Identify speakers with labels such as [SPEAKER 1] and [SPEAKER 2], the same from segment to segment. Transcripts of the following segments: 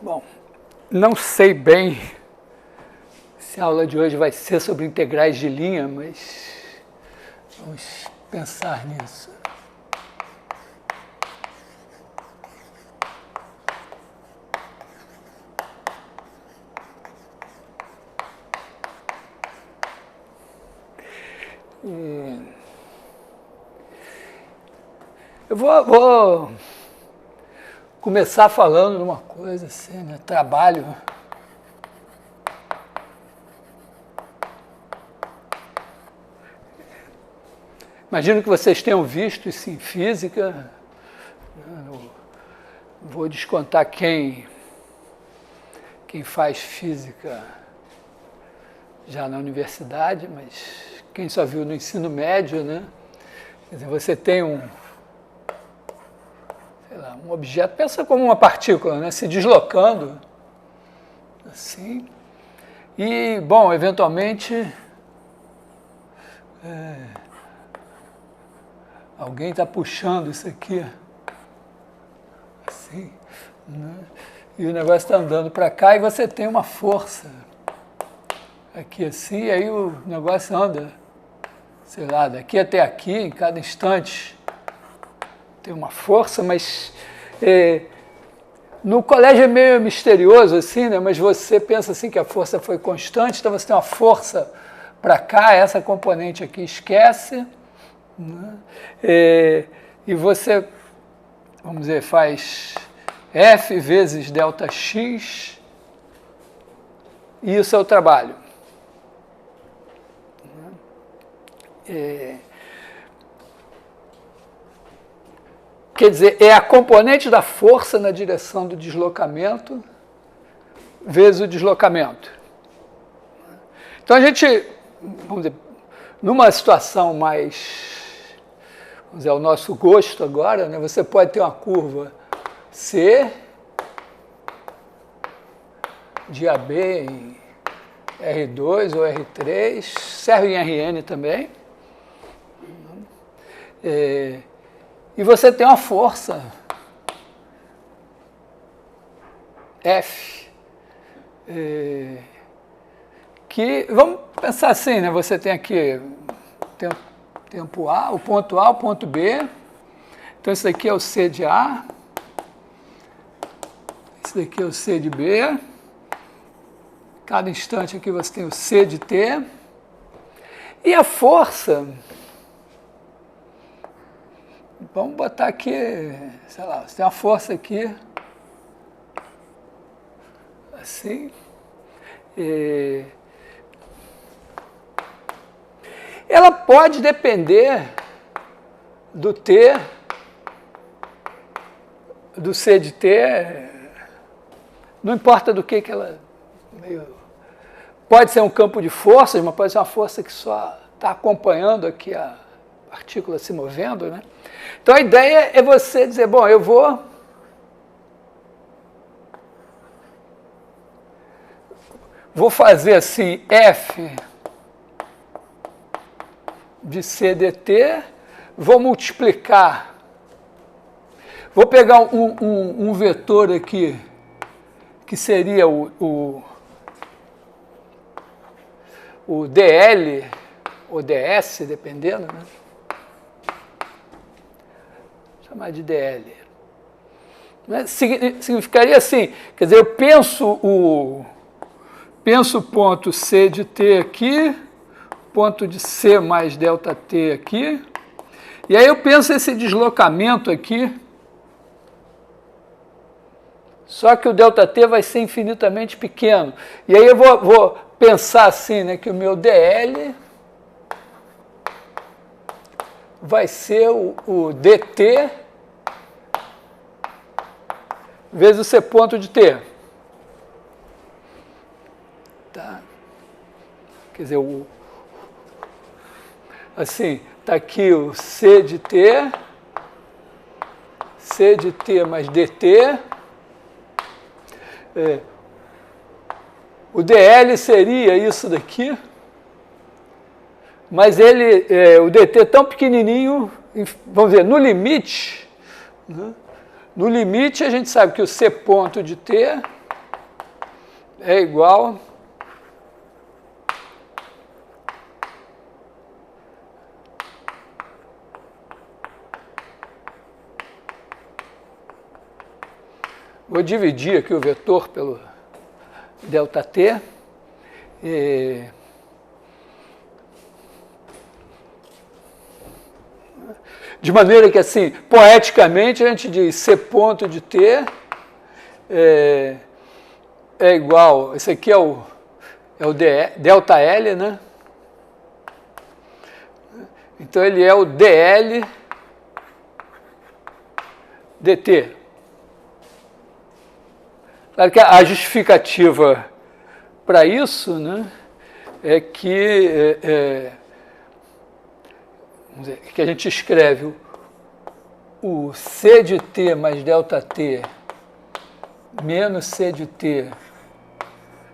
[SPEAKER 1] Bom, não sei bem se a aula de hoje vai ser sobre integrais de linha, mas vamos pensar nisso. Eu vou começar falando de uma coisa assim, né? Trabalho. Imagino que vocês tenham visto isso em física. Vou descontar quem faz física já na universidade, mas quem só viu no ensino médio, né? Quer dizer, você tem um objeto, pensa como uma partícula, né? Se deslocando, assim, e, bom, eventualmente, alguém está puxando isso aqui, assim, né? E o negócio está andando para cá e você tem uma força aqui assim, e aí o negócio anda, sei lá, daqui até aqui, em cada instante tem uma força, mas no colégio é meio misterioso assim, né? Mas você pensa assim que a força foi constante, então você tem uma força para cá, essa componente aqui esquece, né? E você, vamos dizer, faz F vezes delta X, e isso é o trabalho. Quer dizer, é a componente da força na direção do deslocamento vezes o deslocamento. Então a gente, vamos dizer, numa situação mais, vamos dizer, ao nosso gosto agora, né, você pode ter uma curva C de AB em R2 ou R3, serve em Rn também. E você tem uma força F, que, vamos pensar assim, né? Você tem aqui tempo A, o ponto B, então isso daqui é o C de A, esse daqui é o C de B, cada instante aqui você tem o C de T, e a força, vamos botar aqui, sei lá, você tem uma força aqui, assim, ela pode depender do T, do C de T, não importa do que ela... Pode ser um campo de forças, mas pode ser uma força que só está acompanhando aqui a partícula se movendo, né? Então a ideia é você dizer, bom, eu vou fazer assim, F de C dt, vou multiplicar, vou pegar um vetor aqui, que seria o dl, ou ds, dependendo, né? Chamar de dl. Significaria assim, quer dizer, eu penso o ponto C de T aqui, ponto de C mais delta T aqui, e aí eu penso esse deslocamento aqui, só que o delta T vai ser infinitamente pequeno. E aí eu vou pensar assim, né, que o meu dl vai ser o dt vezes o C ponto de T. Tá? Quer dizer, assim, está aqui o C de T mais dt. O dl seria isso daqui, mas o dt é tão pequenininho, vamos dizer, no limite, né? No limite a gente sabe que o C ponto de T é igual vou dividir aqui o vetor pelo ΔT. De maneira que, assim, poeticamente, a gente diz C ponto de T é igual, esse aqui é o ΔL, né? Então, ele é o dL dt. Claro que a justificativa para isso, né, é que, vamos dizer, que a gente escreve o C de T mais ΔT menos C de T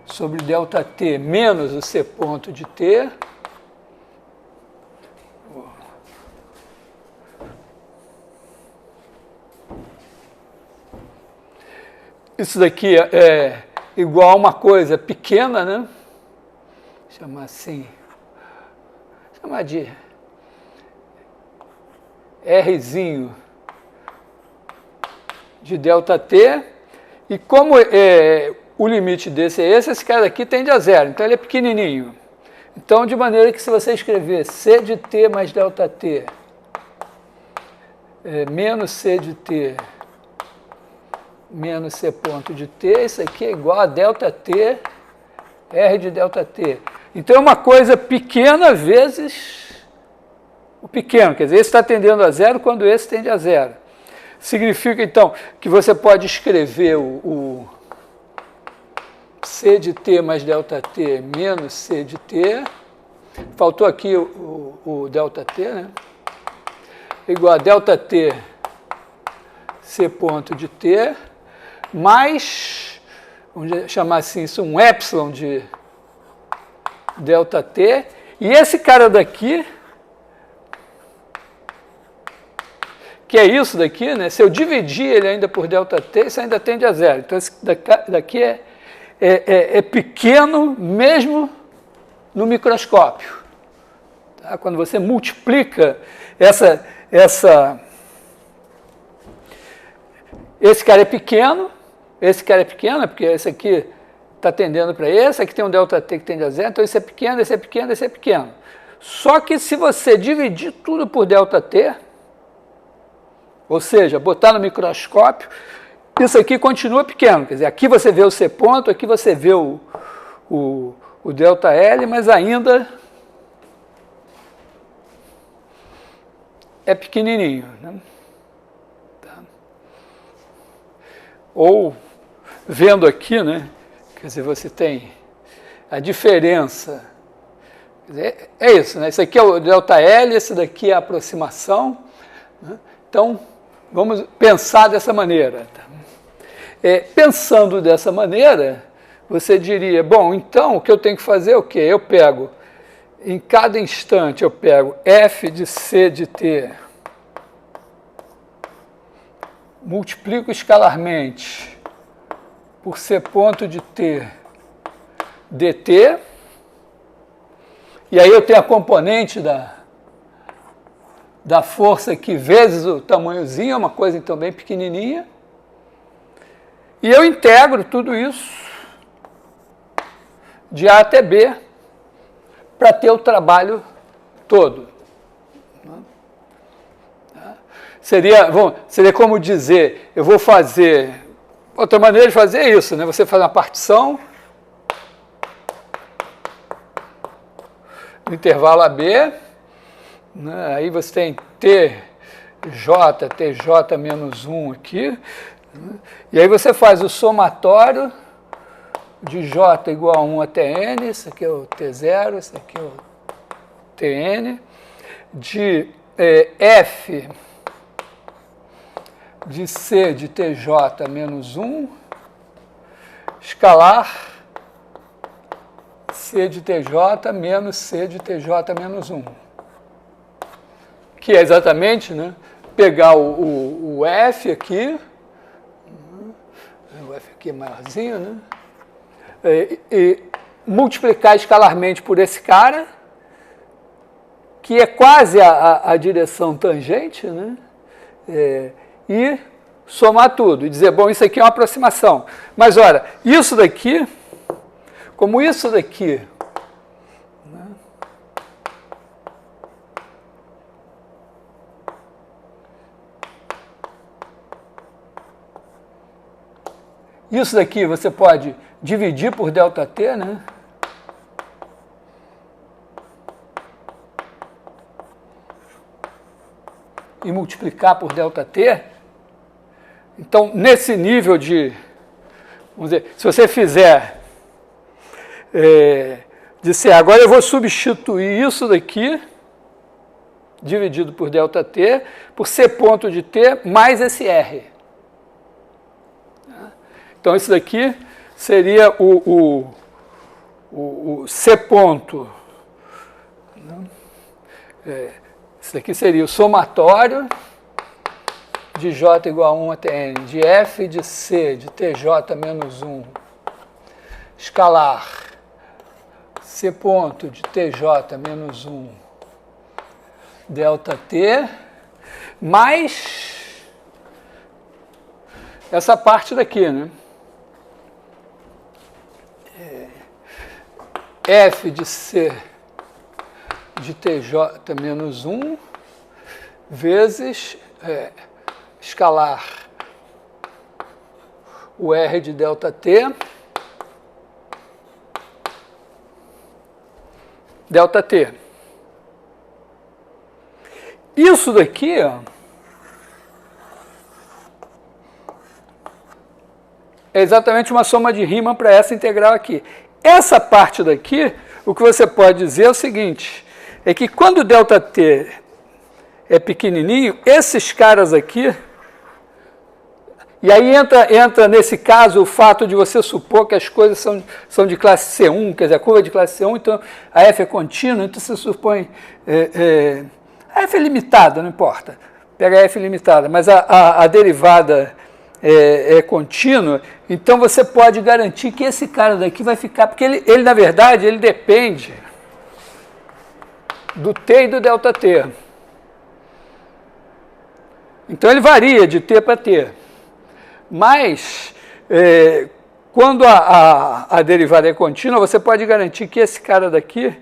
[SPEAKER 1] sobre ΔT menos o C ponto de T. Isso daqui é igual a uma coisa pequena, né? Chamar assim, chamar de Rzinho de ΔT, e como o limite desse é esse cara aqui tende a zero, então ele é pequenininho. Então, de maneira que se você escrever C de T mais ΔT menos C de T menos C ponto de T, isso aqui é igual a ΔT, R de ΔT. Então, é uma coisa pequena vezes o pequeno, quer dizer, esse está tendendo a zero quando esse tende a zero. Significa, então, que você pode escrever o C de T mais ΔT menos C de T, faltou aqui o ΔT, né? Igual a ΔT C ponto de T, mais, vamos chamar assim, isso um epsilon de ΔT, e esse cara daqui, que é isso daqui, né? Se eu dividir ele ainda por ΔT, isso ainda tende a zero. Então, esse daqui é pequeno mesmo no microscópio. Tá? Quando você multiplica esse cara é pequeno, porque esse aqui está tendendo para esse, aqui tem um ΔT que tende a zero, então esse é pequeno, esse é pequeno, esse é pequeno. Só que se você dividir tudo por ΔT, ou seja, botar no microscópio, isso aqui continua pequeno. Quer dizer, aqui você vê o C ponto, aqui você vê o ΔL, mas ainda é pequenininho, né? Tá. Ou, vendo aqui, né? Quer dizer, você tem a diferença. Quer dizer, é isso, né? Esse aqui é o ΔL, esse daqui é a aproximação, né? Então, vamos pensar dessa maneira. Tá? Pensando dessa maneira, você diria, bom, então o que eu tenho que fazer é o quê? Eu pego, em cada instante, eu pego f de C de T, multiplico escalarmente por C ponto de T dt, e aí eu tenho a componente da força aqui vezes o tamanhozinho, é uma coisa então bem pequenininha, e eu integro tudo isso de A até B para ter o trabalho todo. Seria como dizer, eu vou fazer, outra maneira de fazer é isso, né? Você faz uma partição no intervalo AB, né? Aí você tem TJ menos 1 aqui, né? E aí você faz o somatório de J igual a 1 até N, isso aqui é o T0, isso aqui é o Tn, de F de C de TJ menos 1, escalar C de TJ menos C de TJ menos 1. Que é exatamente, né, pegar o F aqui, o F aqui é maiorzinho, né, multiplicar escalarmente por esse cara, que é quase a direção tangente, né? E somar tudo, e dizer, bom, isso aqui é uma aproximação. Mas, olha, isso daqui, como isso daqui, né? Isso daqui você pode dividir por ΔT, né? E multiplicar por ΔT. Então, nesse nível de, vamos dizer, se você fizer, disser, agora eu vou substituir isso daqui, dividido por ΔT, por C ponto de T mais esse R. Então, isso daqui seria o C ponto. Isso daqui seria o somatório de J igual a 1 até N, de F de C, de TJ menos 1, escalar, C ponto de TJ menos 1, ΔT, mais essa parte daqui, né? F de C de TJ menos 1 vezes escalar o R de ΔT, ΔT. Isso daqui, ó, é exatamente uma soma de Riemann para essa integral aqui. Essa parte daqui, o que você pode dizer é o seguinte, é que quando o ΔT é pequenininho, esses caras aqui, e aí entra nesse caso o fato de você supor que as coisas são de classe C1, quer dizer, a curva é de classe C1, então a F é contínua, então você supõe, a F é limitada, não importa, pega a F limitada, mas a derivada é contínua, então você pode garantir que esse cara daqui vai ficar, porque ele na verdade, ele depende do T e do ΔT. Então ele varia de T para T. Mas, quando a derivada é contínua, você pode garantir que esse cara daqui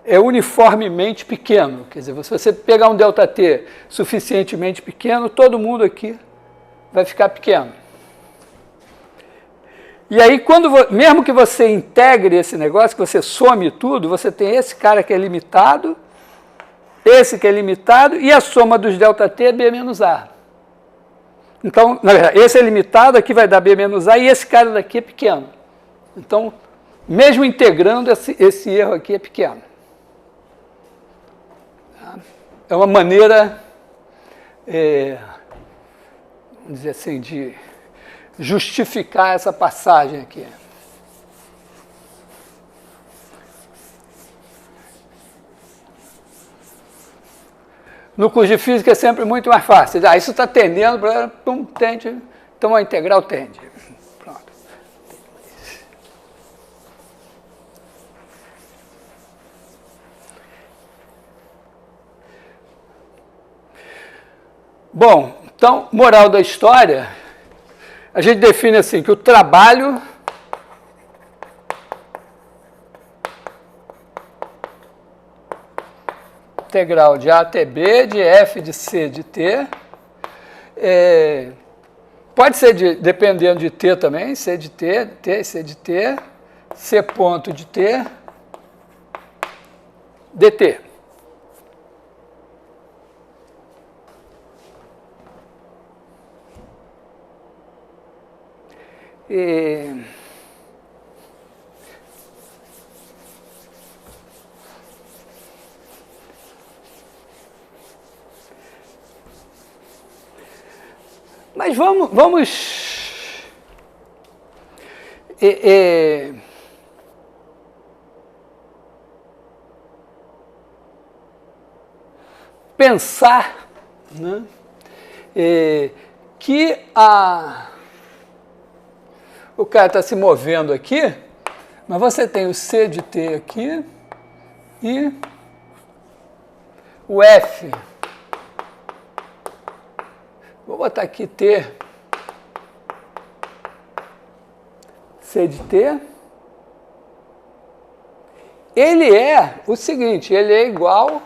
[SPEAKER 1] é uniformemente pequeno. Quer dizer, se você pegar um ΔT suficientemente pequeno, todo mundo aqui vai ficar pequeno. E aí, mesmo que você integre esse negócio, que você some tudo, você tem esse cara que é limitado, esse que é limitado, e a soma dos ΔT é B menos A. Então, na verdade, esse é limitado, aqui vai dar B menos A, e esse cara daqui é pequeno. Então, mesmo integrando, esse erro aqui é pequeno. É uma maneira, vamos dizer assim, de justificar essa passagem aqui. No curso de física é sempre muito mais fácil. Isso está tendendo, tende, então a integral tende. Pronto. Bom, então, moral da história, a gente define assim, que o trabalho integral de A até B, de F de C de T, pode ser dependendo de T também, C de T, T e C de T, C ponto de T, dt. Mas vamos pensar, né, que o cara está se movendo aqui, Mas você tem o C de T aqui e o F. Vou botar aqui T, C de T. Ele é o seguinte, ele é igual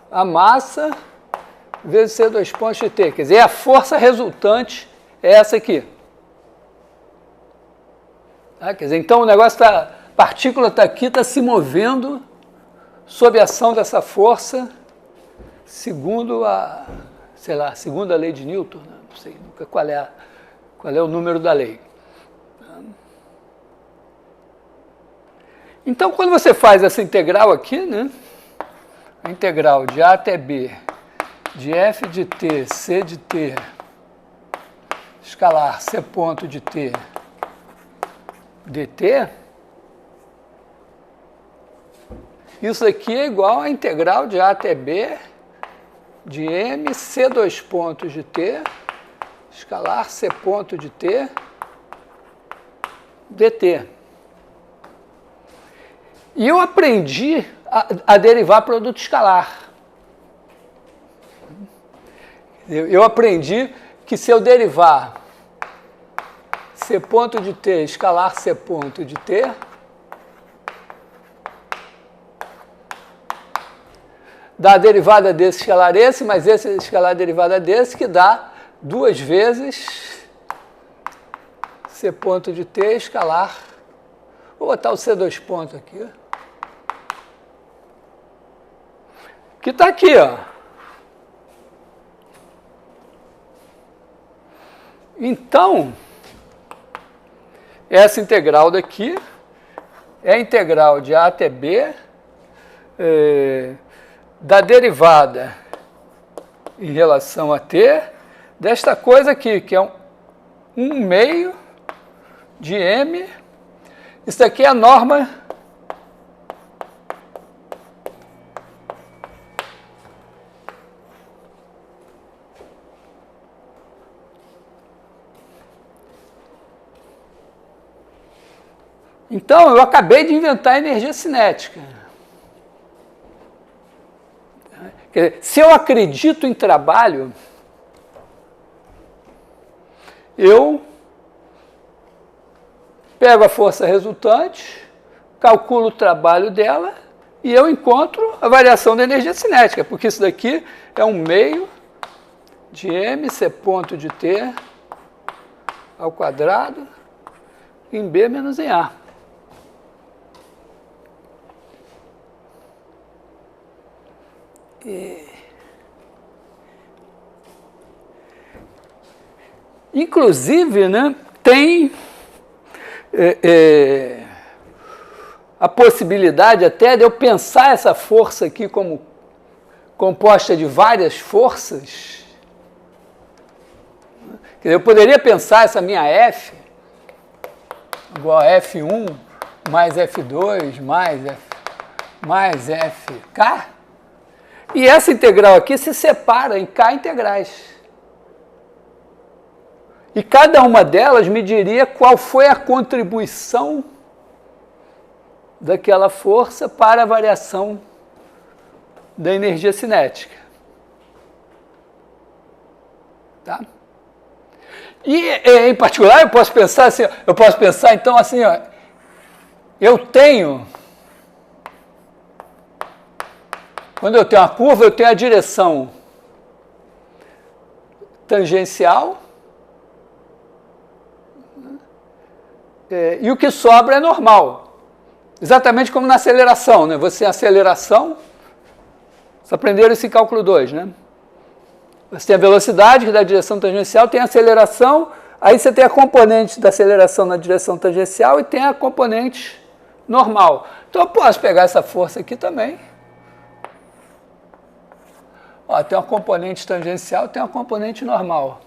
[SPEAKER 1] a massa vezes C2 pontos de T. Quer dizer, a força resultante é essa aqui. Tá? Quer dizer, então o negócio está, a partícula está aqui, está se movendo sob a ação dessa força, segundo a, sei lá, segundo a lei de Newton, né? Não sei nunca qual é o número da lei. Então, quando você faz essa integral aqui, né, a integral de A até B, de F de T, C de T, escalar C ponto de T, dt, isso aqui é igual à integral de A até B, de M, C2 pontos de T, escalar C ponto de T, dt. E eu aprendi a derivar produto escalar. Eu aprendi que se eu derivar C ponto de T, escalar C ponto de T, dá a derivada desse escalar esse, mas esse escalar a derivada desse, que dá 2 vezes C ponto de T, escalar. Vou botar o C2 ponto aqui. Que está aqui, ó. Então, essa integral daqui é a integral de A até B da derivada em relação a T desta coisa aqui, que é 1/2 de M. Isso daqui é a norma Então, eu acabei de inventar a energia cinética. Quer dizer, se eu acredito em trabalho, eu pego a força resultante, calculo o trabalho dela e eu encontro a variação da energia cinética, porque isso daqui é 1/2 de M, C ponto de T ao quadrado, em B menos em A. Inclusive, né, tem a possibilidade até de eu pensar essa força aqui como composta de várias forças. Quer dizer, eu poderia pensar essa minha F igual a F1 mais F2 mais FK. E essa integral aqui se separa em K integrais. E cada uma delas me diria qual foi a contribuição daquela força para a variação da energia cinética. Tá? E, em particular, eu posso pensar então assim, ó, quando eu tenho uma curva, eu tenho a direção tangencial, e o que sobra é normal. Exatamente como na aceleração, né? Você tem aceleração, vocês aprenderam isso em cálculo 2, né? Você tem a velocidade, que dá a direção tangencial, tem a aceleração, aí você tem a componente da aceleração na direção tangencial e tem a componente normal. Então eu posso pegar essa força aqui também. Ó, tem uma componente tangencial, tem uma componente normal.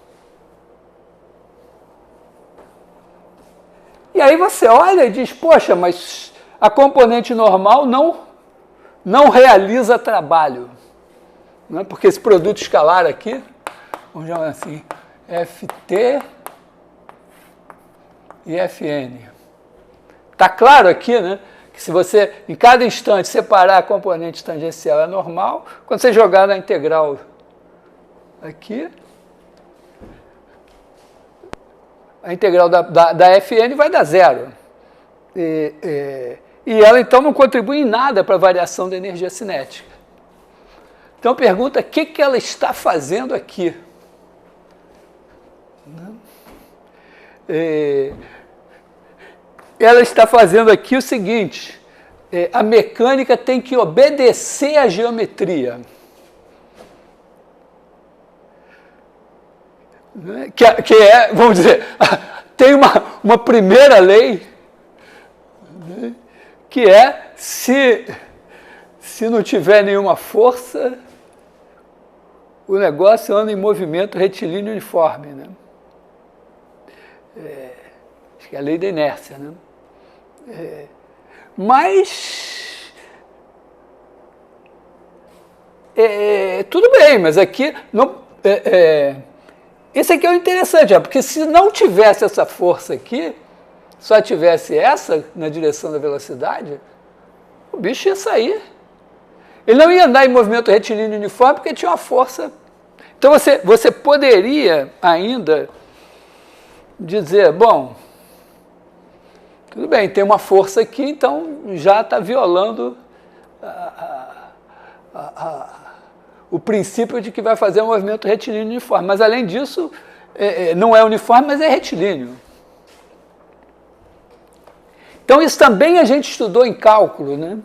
[SPEAKER 1] E aí você olha e diz, poxa, mas a componente normal não realiza trabalho. Não é? Porque esse produto escalar aqui, vamos chamar assim, Ft e Fn, Está claro aqui, né? Que se você, em cada instante, separar a componente tangencial é normal. Quando você jogar na integral aqui, a integral da Fn vai dar zero. E ela, então, não contribui em nada para a variação da energia cinética. Então, pergunta, o que ela está fazendo aqui? Ela está fazendo aqui o seguinte, a mecânica tem que obedecer à geometria. Que é, vamos dizer, tem uma primeira lei, né, que é, se não tiver nenhuma força, o negócio anda em movimento retilíneo uniforme, né? Acho que é a lei da inércia, né? Mas tudo bem, mas aqui não, esse aqui é o interessante, porque se não tivesse essa força aqui, só tivesse essa na direção da velocidade, o bicho ia sair. Ele não ia andar em movimento retilíneo uniforme porque tinha uma força. Então você poderia ainda dizer, bom, tudo bem, tem uma força aqui, então já está violando o princípio de que vai fazer um movimento retilíneo uniforme. Mas, além disso, não é uniforme, mas é retilíneo. Então, isso também a gente estudou em cálculo, né?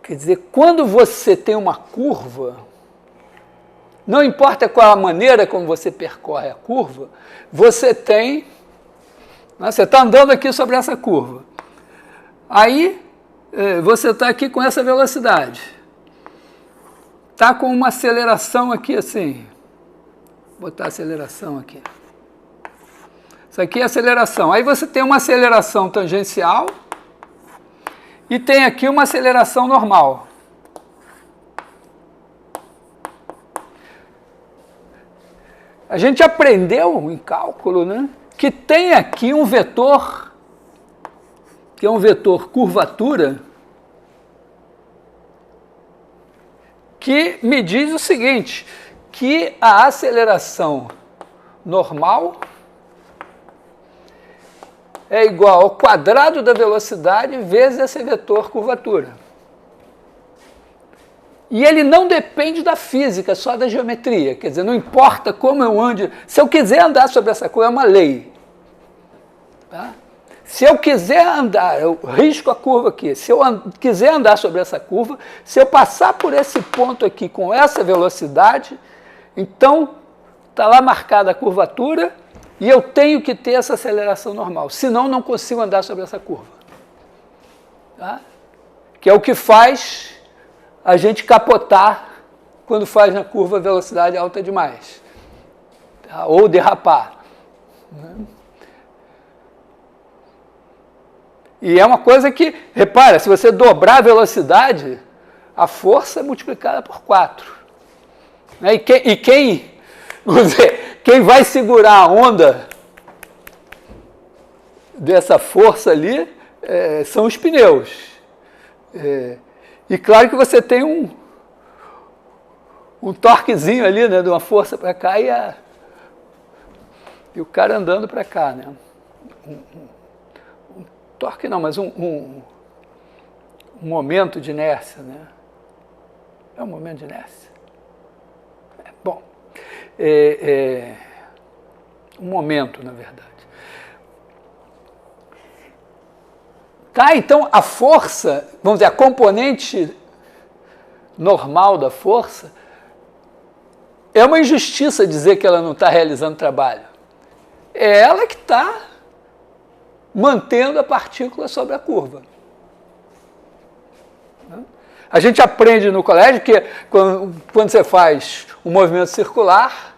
[SPEAKER 1] Quer dizer, quando você tem uma curva, não importa qual a maneira como você percorre a curva, você tem... Você está andando aqui sobre essa curva. Aí, você está aqui com essa velocidade. Está com uma aceleração aqui assim. Vou botar a aceleração aqui. Isso aqui é aceleração. Aí você tem uma aceleração tangencial e tem aqui uma aceleração normal. A gente aprendeu em cálculo, né, que tem aqui um vetor, que é um vetor curvatura, que me diz o seguinte, que a aceleração normal é igual ao quadrado da velocidade vezes esse vetor curvatura. E ele não depende da física, só da geometria. Quer dizer, não importa como eu ande. Se eu quiser andar sobre essa curva, é uma lei. Tá? Se eu quiser andar, eu risco a curva aqui. Se eu quiser andar sobre essa curva, se eu passar por esse ponto aqui com essa velocidade, então está lá marcada a curvatura e eu tenho que ter essa aceleração normal. Senão, não consigo andar sobre essa curva. Tá? Que é o que faz a gente capotar quando faz na curva velocidade alta demais, tá? Ou derrapar. Né? E é uma coisa que, repara, se você dobrar a velocidade, a força é multiplicada por 4. Né? E quem vai segurar a onda dessa força ali são os pneus. E claro que você tem um torquezinho ali, né, de uma força para cá e o cara andando para cá, né? Um torque não, mas um momento de inércia, né? É um momento de inércia. Bom, um momento, na verdade. Tá, então a força, vamos dizer, a componente normal da força, é uma injustiça dizer que ela não está realizando trabalho. É ela que está mantendo a partícula sobre a curva. A gente aprende no colégio que quando você faz um movimento circular,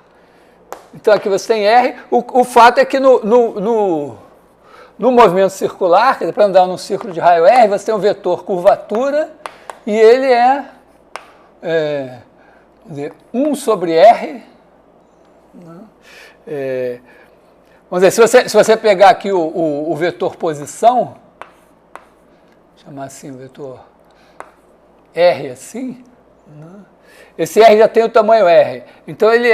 [SPEAKER 1] então aqui você tem R, o fato é que no movimento circular, quer dizer, para andar num círculo de raio R, você tem um vetor curvatura e ele quer dizer, 1 sobre R, né, Vamos dizer, se você pegar aqui o vetor posição, chamar assim o vetor R assim, né? Esse R já tem o tamanho R. Então ele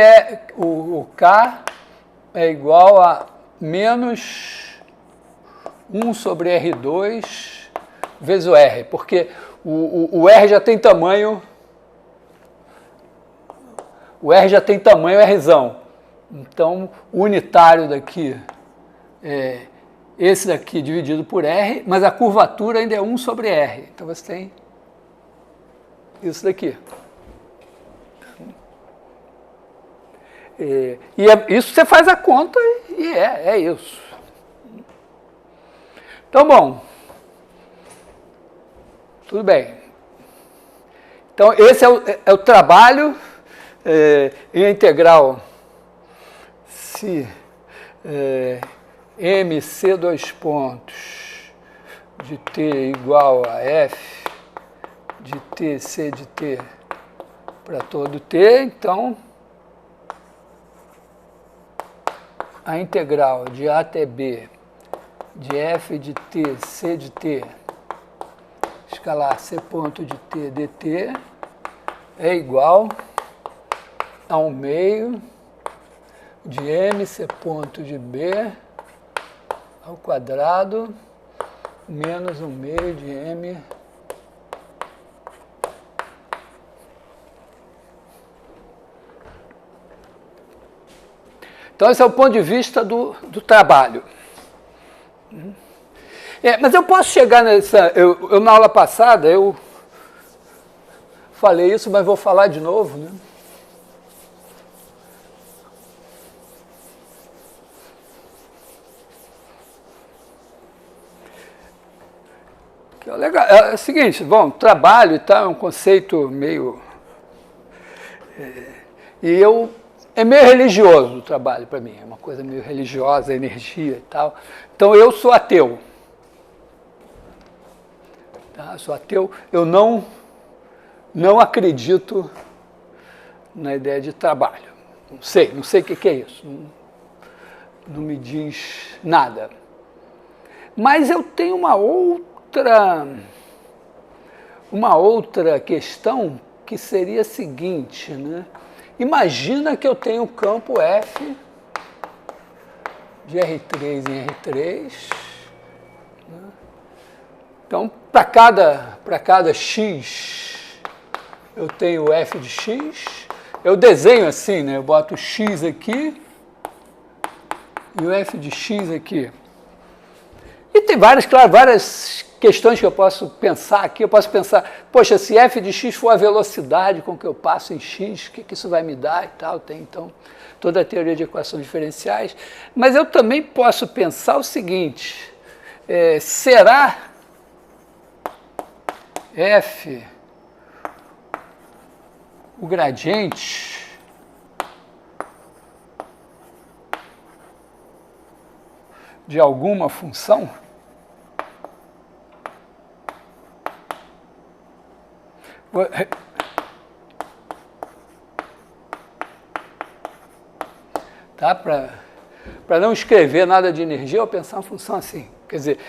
[SPEAKER 1] o K é igual a menos 1 sobre R2 vezes o R, porque o R já tem tamanho, o R já tem tamanho Rzão. Então, o unitário daqui é esse daqui dividido por R, mas a curvatura ainda é 1 sobre R. Então, você tem isso daqui. Isso você faz a conta e é isso. Então, bom, tudo bem. Então, esse é o trabalho em integral se MC dois pontos de t igual a f de t, c de t para todo t, então a integral de a até b de f de t, c de t, escalar c ponto de t dt é igual a 1 meio de mc ponto de b ao quadrado menos 1 meio de m Então, esse é o ponto de vista do trabalho. Mas eu posso chegar nessa... Eu na aula passada, eu falei isso, mas vou falar de novo, né? Que é legal. É o seguinte, bom, trabalho e tal é um conceito meio... É meio religioso o trabalho para mim, é uma coisa meio religiosa, energia e tal. Então, eu sou ateu. Tá? Sou ateu, eu não acredito na ideia de trabalho. Não sei o que é isso. Não me diz nada. Mas eu tenho uma outra questão que seria a seguinte, né? Imagina que eu tenho o campo F de R3 em R3. Né? Então, para cada X, eu tenho F de X. Eu desenho assim, né? Eu boto o X aqui e o F de X aqui. E tem várias questões que eu posso pensar aqui. Eu posso pensar, poxa, se f de x for a velocidade com que eu passo em x, o que isso vai me dar e tal. Tem, então, toda a teoria de equações diferenciais. Mas eu também posso pensar o seguinte, será f o gradiente de alguma função? Tá? Para não escrever nada de energia, eu pensar uma função assim. Quer dizer,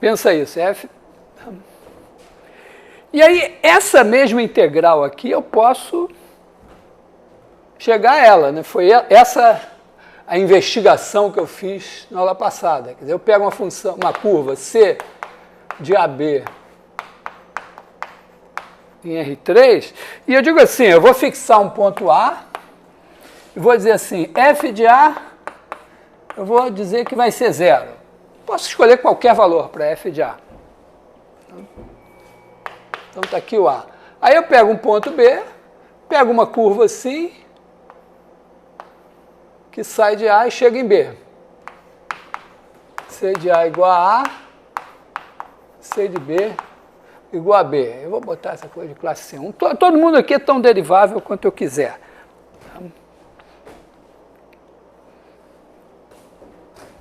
[SPEAKER 1] pensa isso, f... E aí, essa mesma integral aqui, eu posso chegar a ela, né? Foi essa a investigação que eu fiz na aula passada. Quer dizer, eu pego uma função, uma curva C de AB em R3, e eu digo assim, eu vou fixar um ponto A, e vou dizer assim, f de A, eu vou dizer que vai ser 0. Posso escolher qualquer valor para f de A. Então está aqui o A. Aí eu pego um ponto B, pego uma curva assim, que sai de A e chega em B. C de A igual a A, C de B igual a B. Eu vou botar essa coisa de classe C1. Todo mundo aqui é tão derivável quanto eu quiser.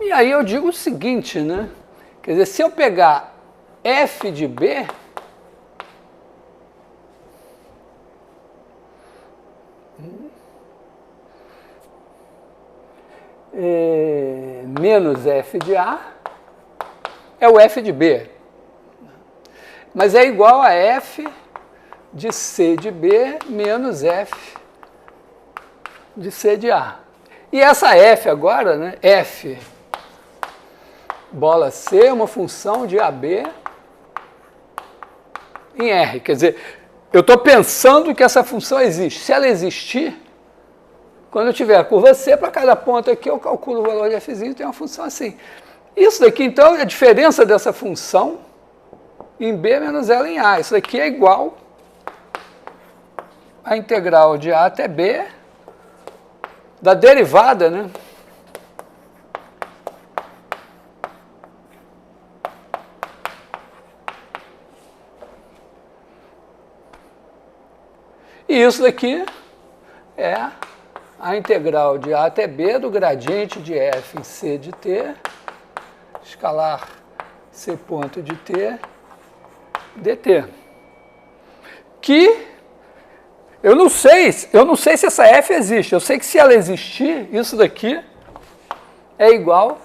[SPEAKER 1] E aí eu digo o seguinte, né? Quer dizer, se eu pegar f de B, menos f de A é o f de B. Mas é igual a f de C de B menos f de C de A. E essa f agora, né, f bola C é uma função de AB em R. Quer dizer, eu estou pensando que essa função existe. Se ela existir, quando eu tiver a curva C, para cada ponto aqui eu calculo o valor de fzinho e tem uma função assim. Isso daqui, então, é a diferença dessa função em B menos ela em A. Isso daqui é igual a integral de A até B da derivada, né? E isso daqui é a integral de A até B do gradiente de f em C de t, escalar C ponto de t, dt. Que eu não sei se essa f existe. Eu sei que se ela existir, isso daqui é igual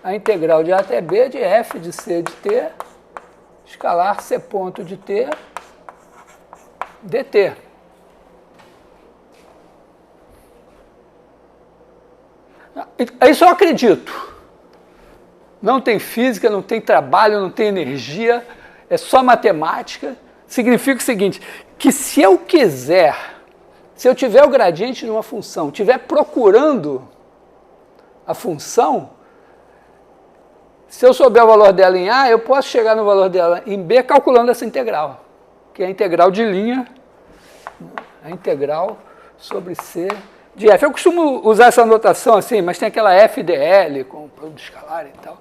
[SPEAKER 1] a integral de A até B de f de C de t, escalar C ponto de t, dt. Isso eu acredito. Não tem física, não tem trabalho, não tem energia, é só matemática. Significa o seguinte, que se eu quiser, se eu tiver o gradiente de uma função, estiver procurando a função, se eu souber o valor dela em A, eu posso chegar no valor dela em B calculando essa integral, que é a integral de linha, a integral sobre C de f. Eu costumo usar essa notação assim, mas tem aquela FDL com o produto escalar e tal.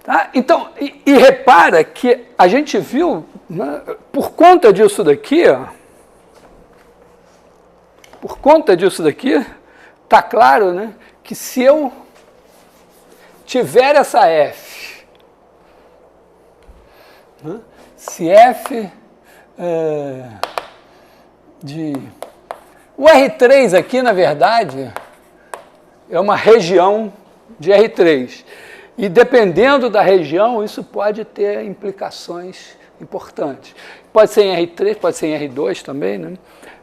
[SPEAKER 1] Tá? Então, e repara que a gente viu, né, por conta disso daqui, ó, está claro, né, que se eu tiver essa f, né, se f de... O R3 aqui, na verdade, é uma região de R3. E dependendo da região, isso pode ter implicações importantes. Pode ser em R3, pode ser em R2 também, né?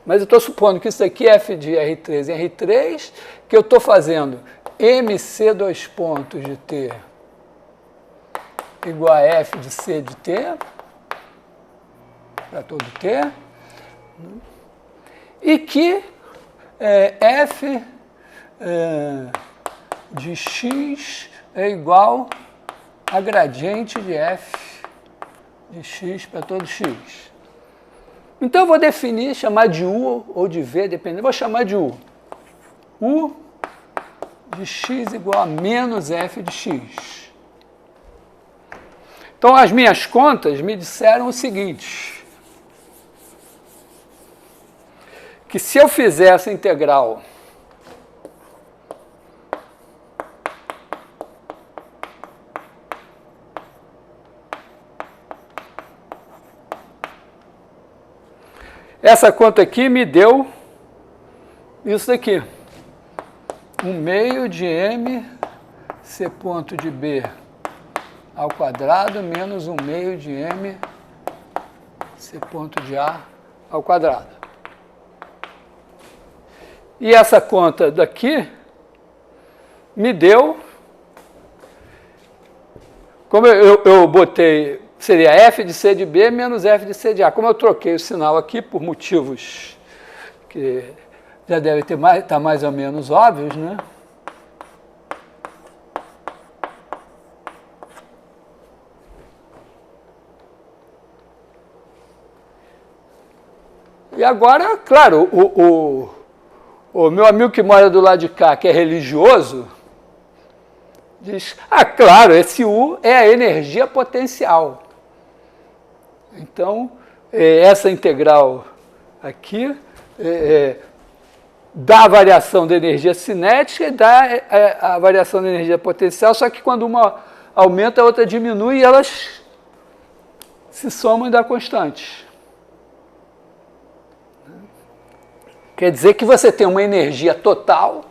[SPEAKER 1] Mas eu estou supondo que isso aqui é f de R3 em R3, que eu estou fazendo MC dois pontos de T igual a f de C de T, para todo T, e que f de x é igual a gradiente de f de x para todo x. Então eu vou definir, chamar de U ou de V, dependendo, vou chamar de U. U de x igual a menos f de x. Então as minhas contas me disseram o seguinte, que se eu fizer essa integral essa conta aqui me deu isso daqui. 1/2 de m C ponto de B ao quadrado menos 1/2 de m C ponto de A ao quadrado. E essa conta daqui me deu, como eu botei, seria f de C de B menos f de C de A. Como eu troquei o sinal aqui por motivos que já devem estar mais ou menos óbvios, né? E agora, claro, o meu amigo que mora do lado de cá, que é religioso, diz, claro, esse U é a energia potencial. Então, essa integral aqui dá a variação da energia cinética e dá a variação da energia potencial, só que quando uma aumenta, a outra diminui e elas se somam e dá constante. Quer dizer que você tem uma energia total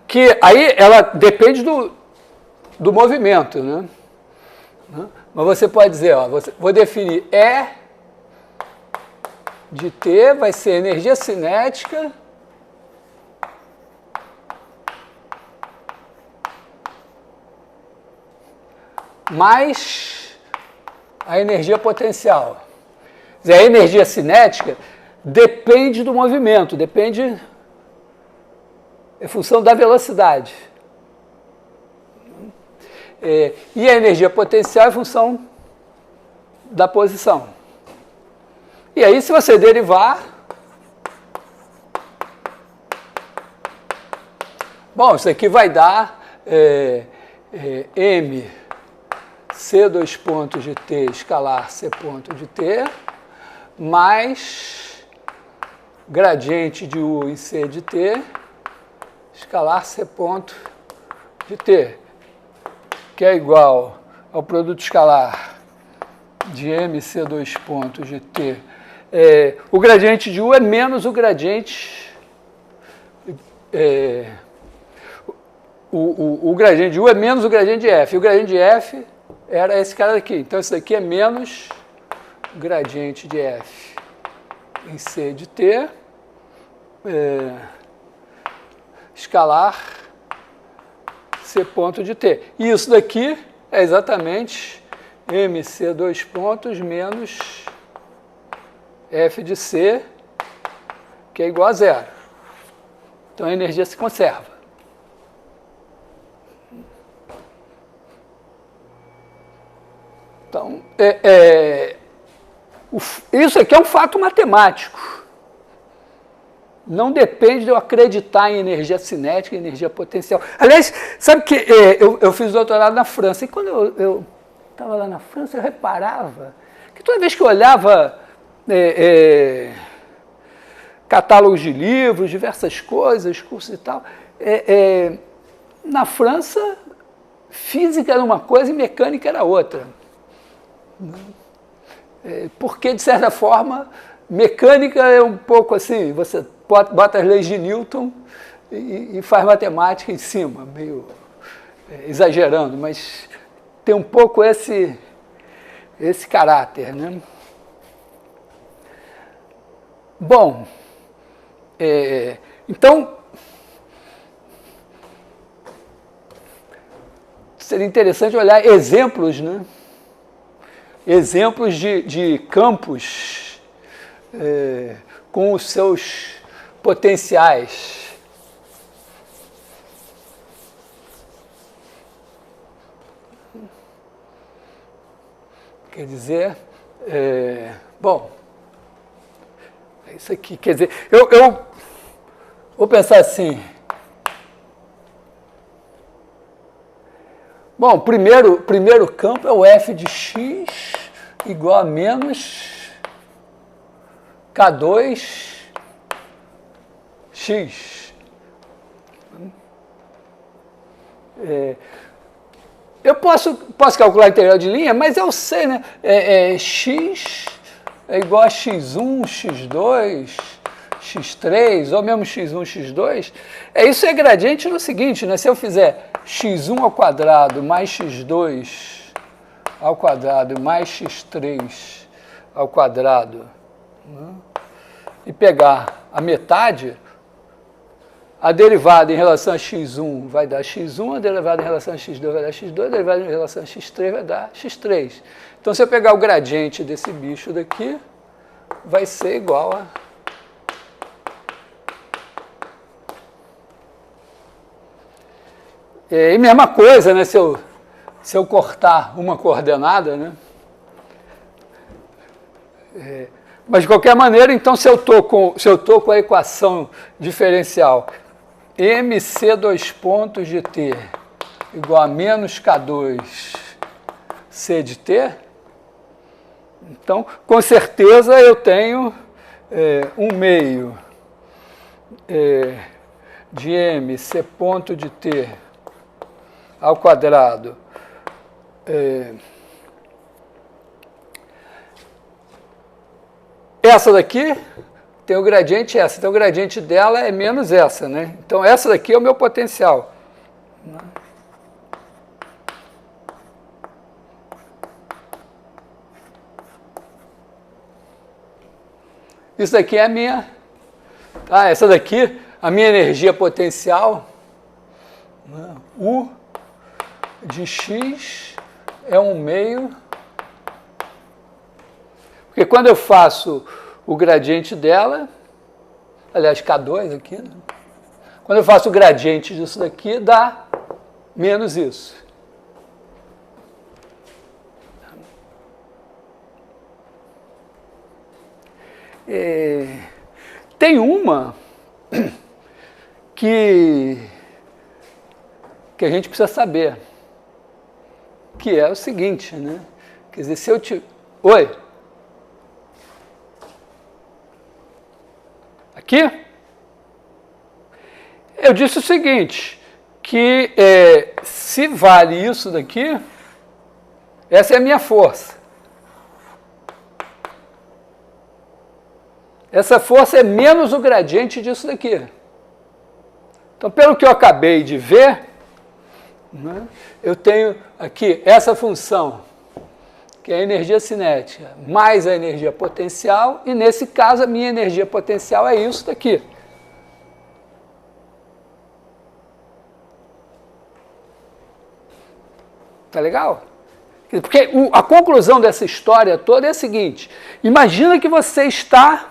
[SPEAKER 1] que aí ela depende do movimento, né? Mas você pode dizer, ó, vou definir E de T vai ser energia cinética mais a energia potencial. Quer dizer, a energia cinética depende do movimento, depende em função da velocidade. E a energia potencial é em função da posição. E aí, se você derivar, bom, isso aqui vai dar M C dois pontos de T escalar C ponto de T mais gradiente de U em C de T escalar C ponto de T, que é igual ao produto escalar de MC dois pontos de T. O gradiente de U é menos o gradiente... O gradiente de U é menos o gradiente de F. E o gradiente de F era esse cara daqui. Então, isso daqui é menos o gradiente de F em C de T, escalar C ponto de T. E isso daqui é exatamente MC dois pontos menos F de C, que é igual a zero. Então, a energia se conserva. Então, isso aqui é um fato matemático. Não depende de eu acreditar em energia cinética e energia potencial. Aliás, sabe que eu fiz doutorado na França, e quando eu estava lá na França, eu reparava que toda vez que eu olhava catálogos de livros, diversas coisas, cursos e tal, na França, física era uma coisa e mecânica era outra. Porque, de certa forma, mecânica é um pouco assim, você bota as leis de Newton e faz matemática em cima, meio exagerando, mas tem um pouco esse caráter, né? Bom, então, seria interessante olhar exemplos, né? Exemplos de campos com os seus potenciais. Quer dizer, bom, é isso aqui. Quer dizer, eu vou pensar assim. Bom, primeiro campo é o f de x igual a menos K2 x. Eu posso calcular a integral de linha, mas eu sei, né? X é igual a x1, x2, x3, ou mesmo x1, x2. Isso é gradiente no seguinte, né? Se eu fizer x1 ao quadrado mais x2 ao quadrado mais x3 ao quadrado, né? E pegar a metade, a derivada em relação a x1 vai dar x1, a derivada em relação a x2 vai dar x2, a derivada em relação a x3 vai dar x3. Então, se eu pegar o gradiente desse bicho daqui, vai ser igual a... E mesma coisa, né? Se eu cortar uma coordenada, né? Mas, de qualquer maneira, então, se eu tô com a equação diferencial MC dois pontos de T igual a menos K2 C de T, então, com certeza, eu tenho 1 meio de m c ponto de t ao quadrado essa daqui tem o gradiente essa, então o gradiente dela é menos essa, né? Então essa daqui é o meu potencial. Isso daqui é a minha, essa daqui, a minha energia potencial, U de x é 1 meio, porque quando eu faço o gradiente dela, aliás, K2 aqui, né? Quando eu faço o gradiente disso daqui, dá menos isso. Tem uma que a gente precisa saber, que é o seguinte, né? Quer dizer, se eu te... Oi? Aqui? Eu disse o seguinte, que se vale isso daqui, essa é a minha força. Essa força é menos o gradiente disso daqui. Então, pelo que eu acabei de ver, né, eu tenho aqui essa função, que é a energia cinética, mais a energia potencial, e nesse caso a minha energia potencial é isso daqui. Tá legal? Porque a conclusão dessa história toda é a seguinte, imagina que você está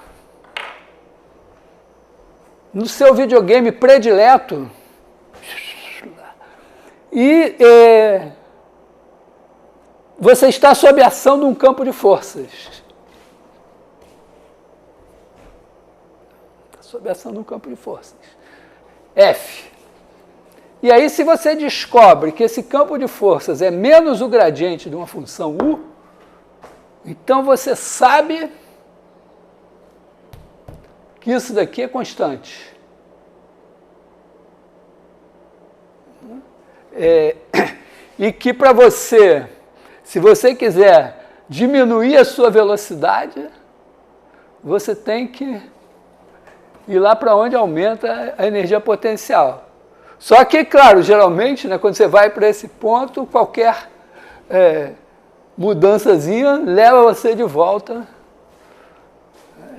[SPEAKER 1] no seu videogame predileto e você está sob a ação de um campo de forças. Está sob a ação de um campo de forças. F. E aí, se você descobre que esse campo de forças é menos o gradiente de uma função U, então você sabe que isso daqui é constante. E que para você, se você quiser diminuir a sua velocidade, você tem que ir lá para onde aumenta a energia potencial. Só que, claro, geralmente, né, quando você vai para esse ponto, qualquer mudançazinha leva você de volta.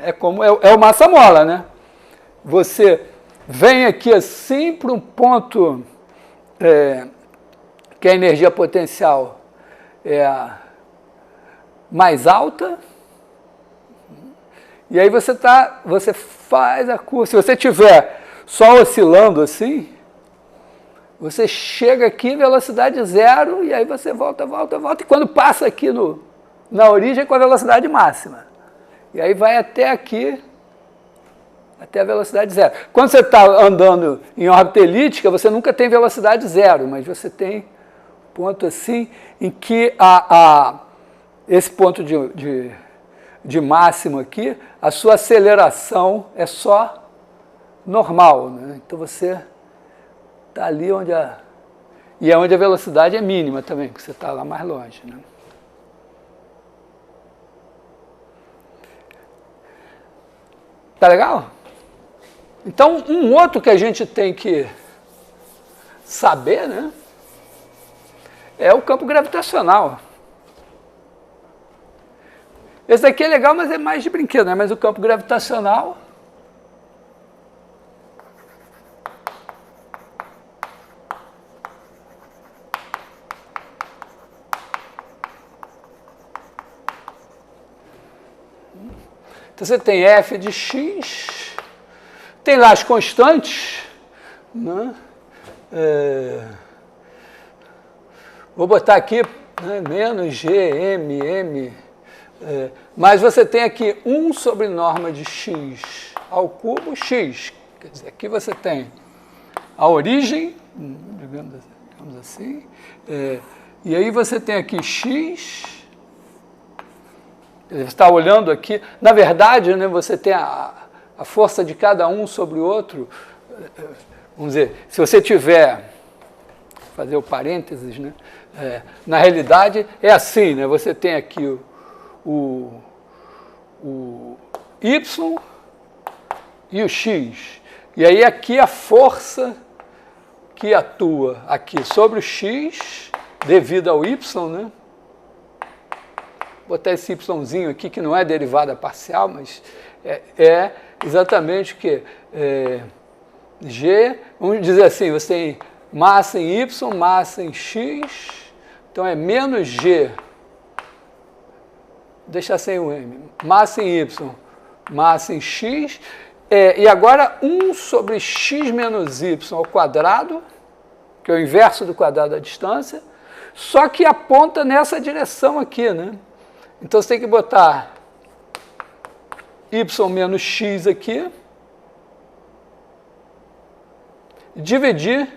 [SPEAKER 1] É como o massa-mola, né? Você vem aqui assim para um ponto que a energia potencial é mais alta, e aí você faz a curva. Se você estiver só oscilando assim, você chega aqui em velocidade zero, e aí você volta, e quando passa aqui na origem com a velocidade máxima. E aí vai até aqui, até a velocidade zero. Quando você está andando em órbita elíptica, você nunca tem velocidade zero, mas você tem ponto assim em que esse ponto de máximo aqui, a sua aceleração é só normal, né? Então você está ali onde e é onde a velocidade é mínima também, porque você está lá mais longe, né? Tá legal? Então, um outro que a gente tem que saber, né, é o campo gravitacional. Esse daqui é legal, mas é mais de brinquedo, né? Mas o campo gravitacional então você tem f de x, tem lá as constantes, né? Vou botar aqui, né, menos g, m, mas você tem aqui 1 sobre norma de x ao cubo x. Quer dizer, aqui você tem a origem, digamos assim, e aí você tem aqui x Você está olhando aqui, na verdade, né, você tem a força de cada um sobre o outro. Vamos dizer, se você tiver, fazer o parênteses, né, na realidade é assim, né, você tem aqui o Y e o X. E aí aqui a força que atua aqui sobre o X, devido ao Y, né? Vou botar esse Yzinho aqui, que não é derivada parcial, mas é exatamente o que? G, vamos dizer assim, você tem massa em Y, massa em X, então é menos G, deixa sem o M, massa em Y, massa em X, e agora 1 sobre X menos Y ao quadrado, que é o inverso do quadrado da distância, só que aponta nessa direção aqui, né? Então você tem que botar Y menos X aqui, dividir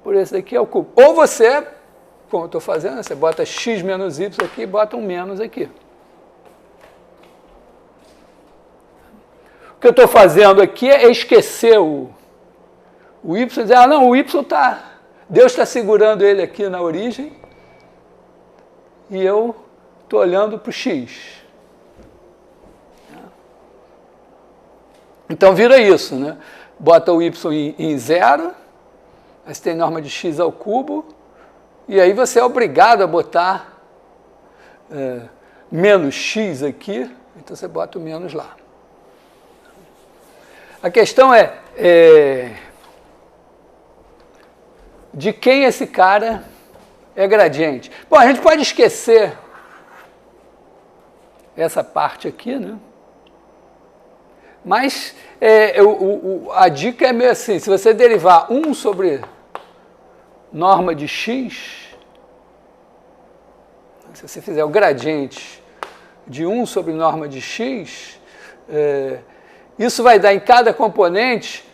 [SPEAKER 1] por esse daqui ao cubo. Ou você, como eu estou fazendo, você bota X menos Y aqui e bota um menos aqui. O que eu estou fazendo aqui é esquecer o Y e dizer, ah, não, o Y está... Deus está segurando ele aqui na origem e eu estou olhando para o X. Então vira isso, né? Bota o Y em zero, aí você tem norma de X ao cubo, e aí você é obrigado a botar menos X aqui, então você bota o menos lá. A questão é de quem esse cara é gradiente. Bom, a gente pode esquecer essa parte aqui, né? Mas a dica é meio assim, se você derivar 1 sobre norma de x, se você fizer o gradiente de 1 sobre norma de x, isso vai dar em cada componente,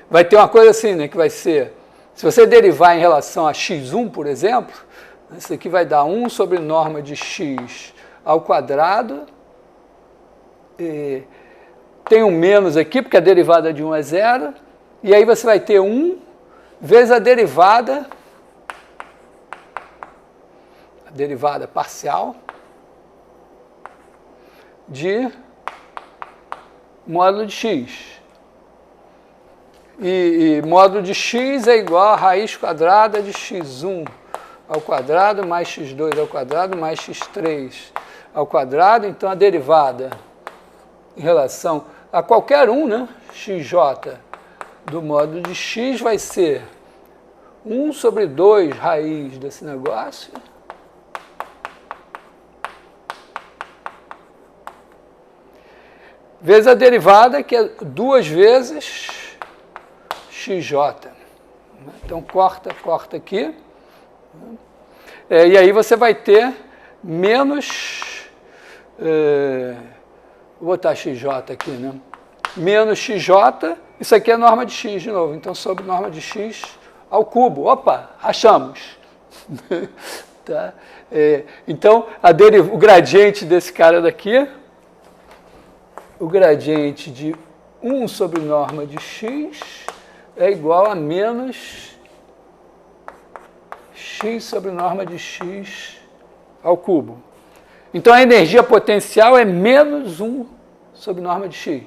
[SPEAKER 1] vai ter uma coisa assim, né, que vai ser, se você derivar em relação a x1, por exemplo, isso aqui vai dar 1 sobre norma de x ao quadrado, tem um menos aqui, porque a derivada de 1 é 0, e aí você vai ter 1 vezes a derivada parcial de módulo de x. E módulo de x é igual a raiz quadrada de x1 ao quadrado mais x2 ao quadrado mais x3 ao quadrado. Então, a derivada em relação a qualquer um, né, xj do módulo de x vai ser 1 sobre 2 raiz desse negócio vezes a derivada, que é 2 vezes xj. Então, corta aqui. E aí você vai ter menos... vou botar xj aqui, né? Menos xj, isso aqui é norma de x de novo. Então, sobre norma de x ao cubo. Opa, achamos. Tá? Então, o gradiente desse cara daqui, o gradiente de 1 sobre norma de x é igual a menos x sobre norma de x ao cubo. Então, a energia potencial é menos 1 sobre norma de x.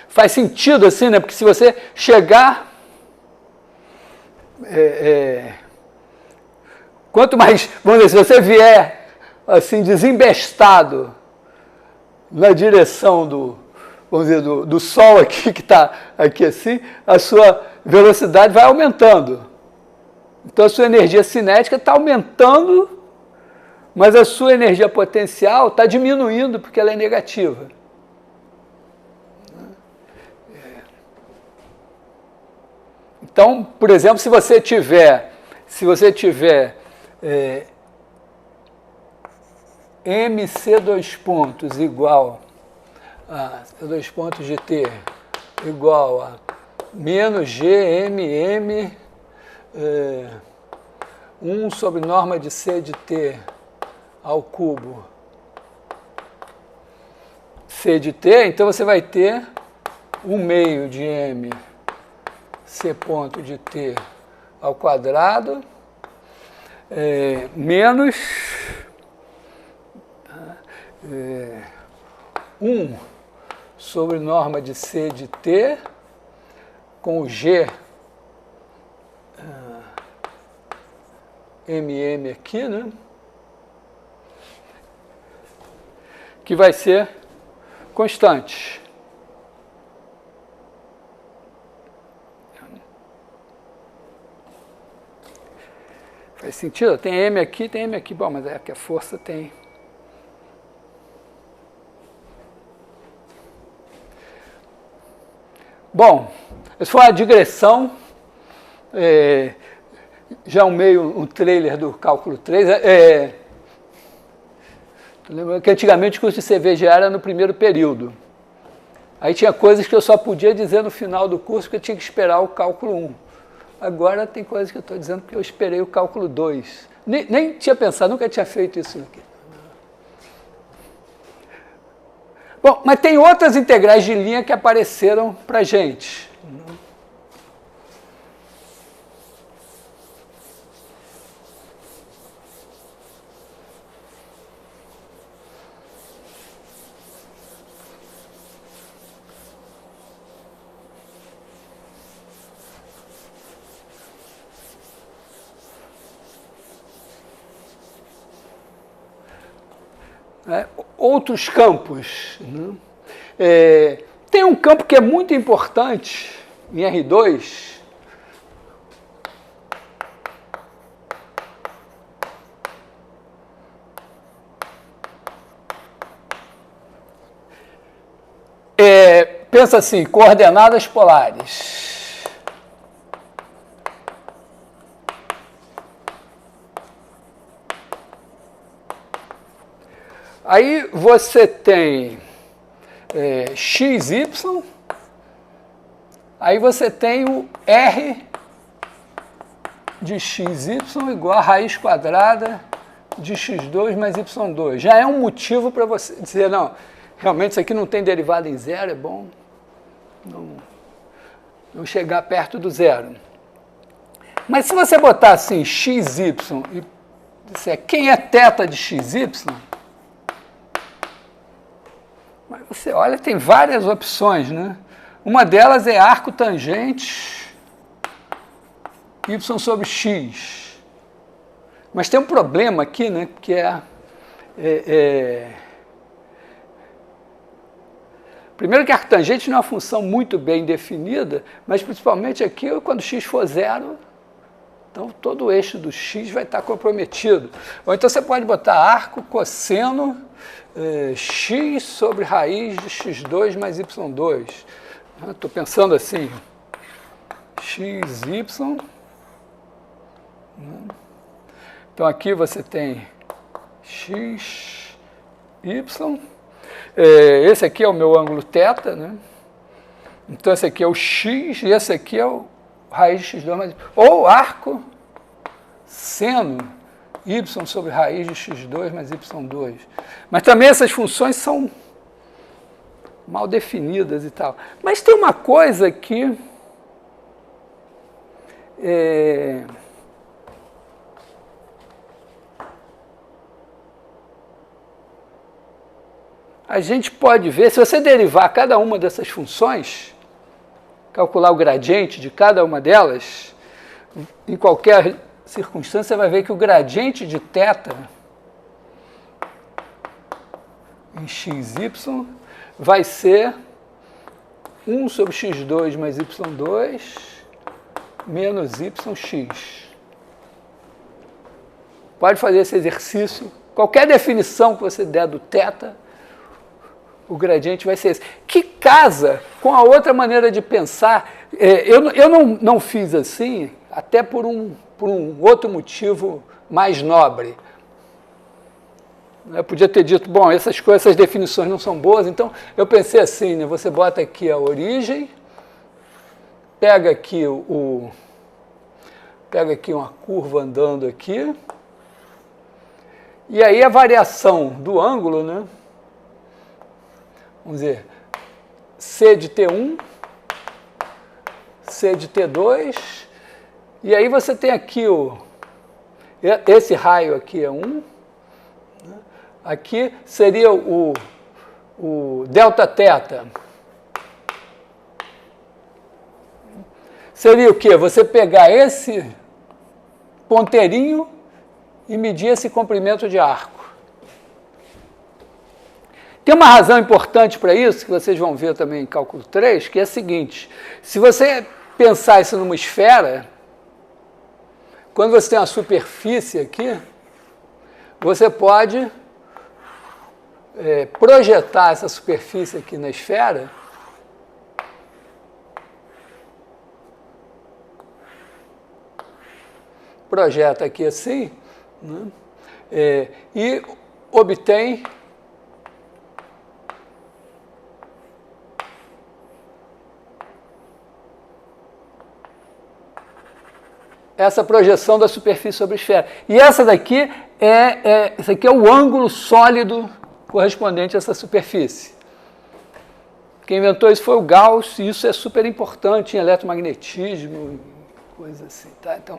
[SPEAKER 1] Faz sentido assim, né? Porque se você chegar... quanto mais... Vamos dizer, se você vier assim, desembestado na direção do... Vamos dizer, do Sol aqui, que está aqui assim, a sua velocidade vai aumentando. Então, a sua energia cinética está aumentando, mas a sua energia potencial está diminuindo, porque ela é negativa. Então, por exemplo, se você tiver MC2 pontos igual a 2 pontos de T igual a menos GMM 1 sobre norma de C de T ao cubo C de T, então você vai ter 1 meio de M C ponto de T ao quadrado menos 1 sobre norma de C de T com o G MM aqui, né? Que vai ser constante. Faz sentido? Tem M aqui, tem M aqui. Bom, mas é que a força tem... Bom, essa foi uma digressão, já um trailer do cálculo 3. Lembrando que antigamente o curso de CVGA era no primeiro período. Aí tinha coisas que eu só podia dizer no final do curso, porque eu tinha que esperar o cálculo 1. Agora tem coisas que eu estou dizendo porque eu esperei o cálculo 2. Nem tinha pensado, nunca tinha feito isso aqui. Bom, mas tem outras integrais de linha que apareceram para a gente. Outros campos. Né? Tem um campo que é muito importante em R2, pensa assim, coordenadas polares. Aí você tem XY, aí você tem o R de XY igual a raiz quadrada de x2 mais y2. Já é um motivo para você dizer, não, realmente isso aqui não tem derivada em zero, é bom não chegar perto do zero. Mas se você botar assim, XY, e disser quem é θ de XY, mas você olha, tem várias opções, né? Uma delas é arco tangente y sobre x. Mas tem um problema aqui, né? Que primeiro que arco tangente não é uma função muito bem definida, mas principalmente aqui, quando x for zero, então todo o eixo do x vai estar comprometido. Ou então você pode botar arco cosseno x sobre raiz de x2 mais y2. Estou pensando assim, xy. Então aqui você tem xy. Esse aqui é o meu ângulo θ, né? Então esse aqui é o x e esse aqui é o raiz de x2 mais... Ou arco seno y sobre raiz de x2 mais y2. Mas também essas funções são mal definidas e tal. Mas tem uma coisa que a gente pode ver, se você derivar cada uma dessas funções, calcular o gradiente de cada uma delas, em qualquer circunstância, você vai ver que o gradiente de θ em xy vai ser 1 sobre x2 mais y2 menos yx. Pode fazer esse exercício. Qualquer definição que você der do θ, o gradiente vai ser esse. Que casa com a outra maneira de pensar. Eu não fiz assim, até por um outro motivo mais nobre. Eu podia ter dito, bom, essas definições não são boas, então eu pensei assim, né, você bota aqui a origem, pega aqui pega aqui uma curva andando aqui, e aí a variação do ângulo, né? Vamos dizer, C de T1, C de T2, e aí você tem aqui esse raio aqui é 1, né? Aqui seria o delta θ. Seria o quê? Você pegar esse ponteirinho e medir esse comprimento de arco. Tem uma razão importante para isso, que vocês vão ver também em cálculo 3, que é a seguinte: se você pensar isso numa esfera, quando você tem uma superfície aqui, você pode projetar essa superfície aqui na esfera projeta aqui assim, né? E obtém essa projeção da superfície sobre a esfera. E essa daqui esse aqui é o ângulo sólido correspondente a essa superfície. Quem inventou isso foi o Gauss, e isso é super importante em eletromagnetismo, coisa assim, tá? Então,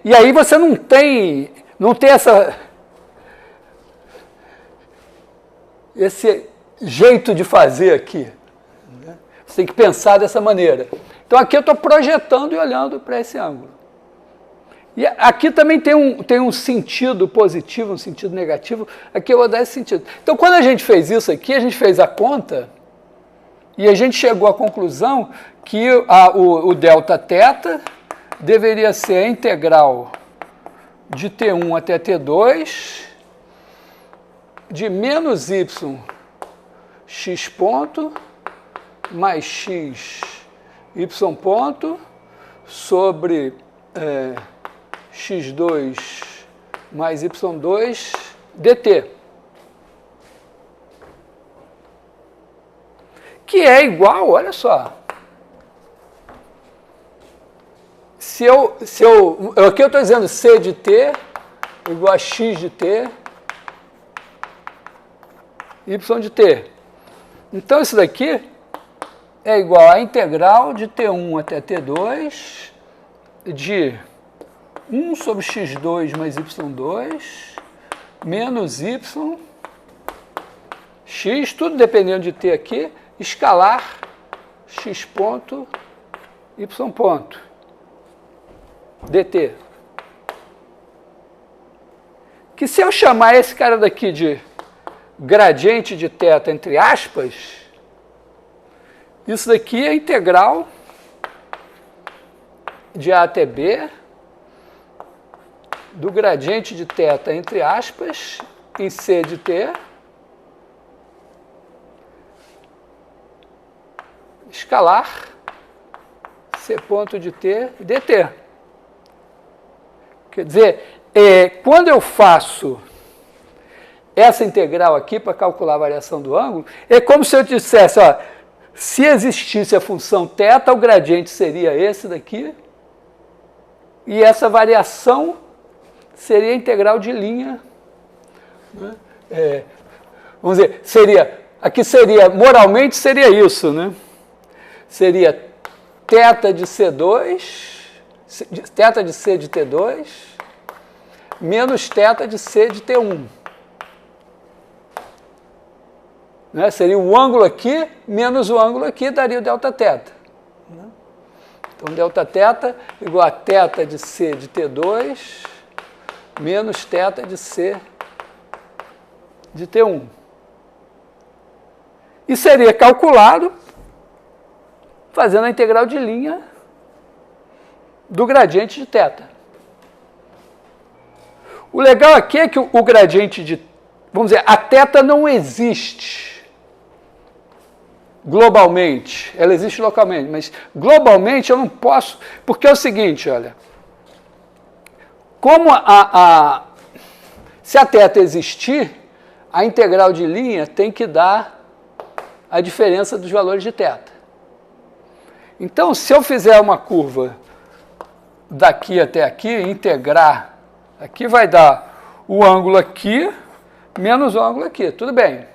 [SPEAKER 1] e aí você não tem esse jeito de fazer aqui, né? Você tem que pensar dessa maneira. Então aqui eu estou projetando e olhando para esse ângulo. E aqui também tem um sentido positivo, um sentido negativo. Aqui eu vou dar esse sentido. Então, quando a gente fez isso aqui, a gente fez a conta e a gente chegou à conclusão que o delta θ deveria ser a integral de T1 até T2 de menos y x ponto mais x y ponto sobre x2 mais y2 dt, que é igual, olha só, aqui eu estou dizendo c de t igual a x de t, y de t. Então isso daqui é igual a integral de T1 até T2 de 1 sobre x2 mais y2 menos y, x, tudo dependendo de t aqui, escalar x ponto, y ponto, dt. Que se eu chamar esse cara daqui de gradiente de θ entre aspas, isso daqui é integral de A até B do gradiente de θ entre aspas em C de t escalar C ponto de t dt. Quer dizer, quando eu faço essa integral aqui para calcular a variação do ângulo, é como se eu dissesse, ó, se existisse a função θ, o gradiente seria esse daqui, e essa variação seria a integral de linha, né? Vamos dizer, moralmente seria isso, né? Seria θ de C2, θ de C de T2, menos θ de C de T1. Né? Seria o ângulo aqui, menos o ângulo aqui, daria o delta θ. Né? Então, delta θ igual a θ de C de T2, menos θ de C de T1. E seria calculado fazendo a integral de linha do gradiente de θ. O legal aqui é que o gradiente de, vamos dizer, a θ não existe globalmente, ela existe localmente, mas globalmente eu não posso, porque é o seguinte, olha, como se a θ existir, a integral de linha tem que dar a diferença dos valores de θ. Então, se eu fizer uma curva daqui até aqui, integrar, aqui vai dar o ângulo aqui menos o ângulo aqui, tudo bem.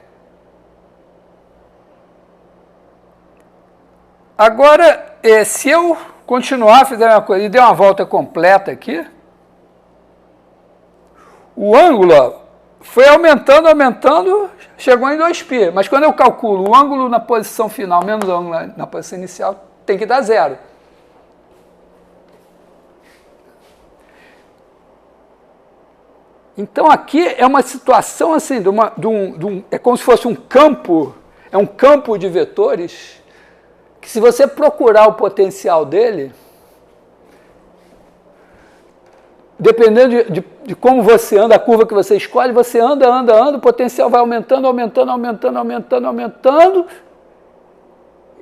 [SPEAKER 1] Agora, se eu continuar, fizer uma coisa e der uma volta completa aqui, o ângulo, ó, foi aumentando, aumentando, chegou em 2π. Mas quando eu calculo o ângulo na posição final menos o ângulo na posição inicial, tem que dar 0. Então aqui é uma situação assim, é como se fosse um campo, é um campo de vetores, que se você procurar o potencial dele, dependendo de como você anda, a curva que você escolhe, você anda, o potencial vai aumentando,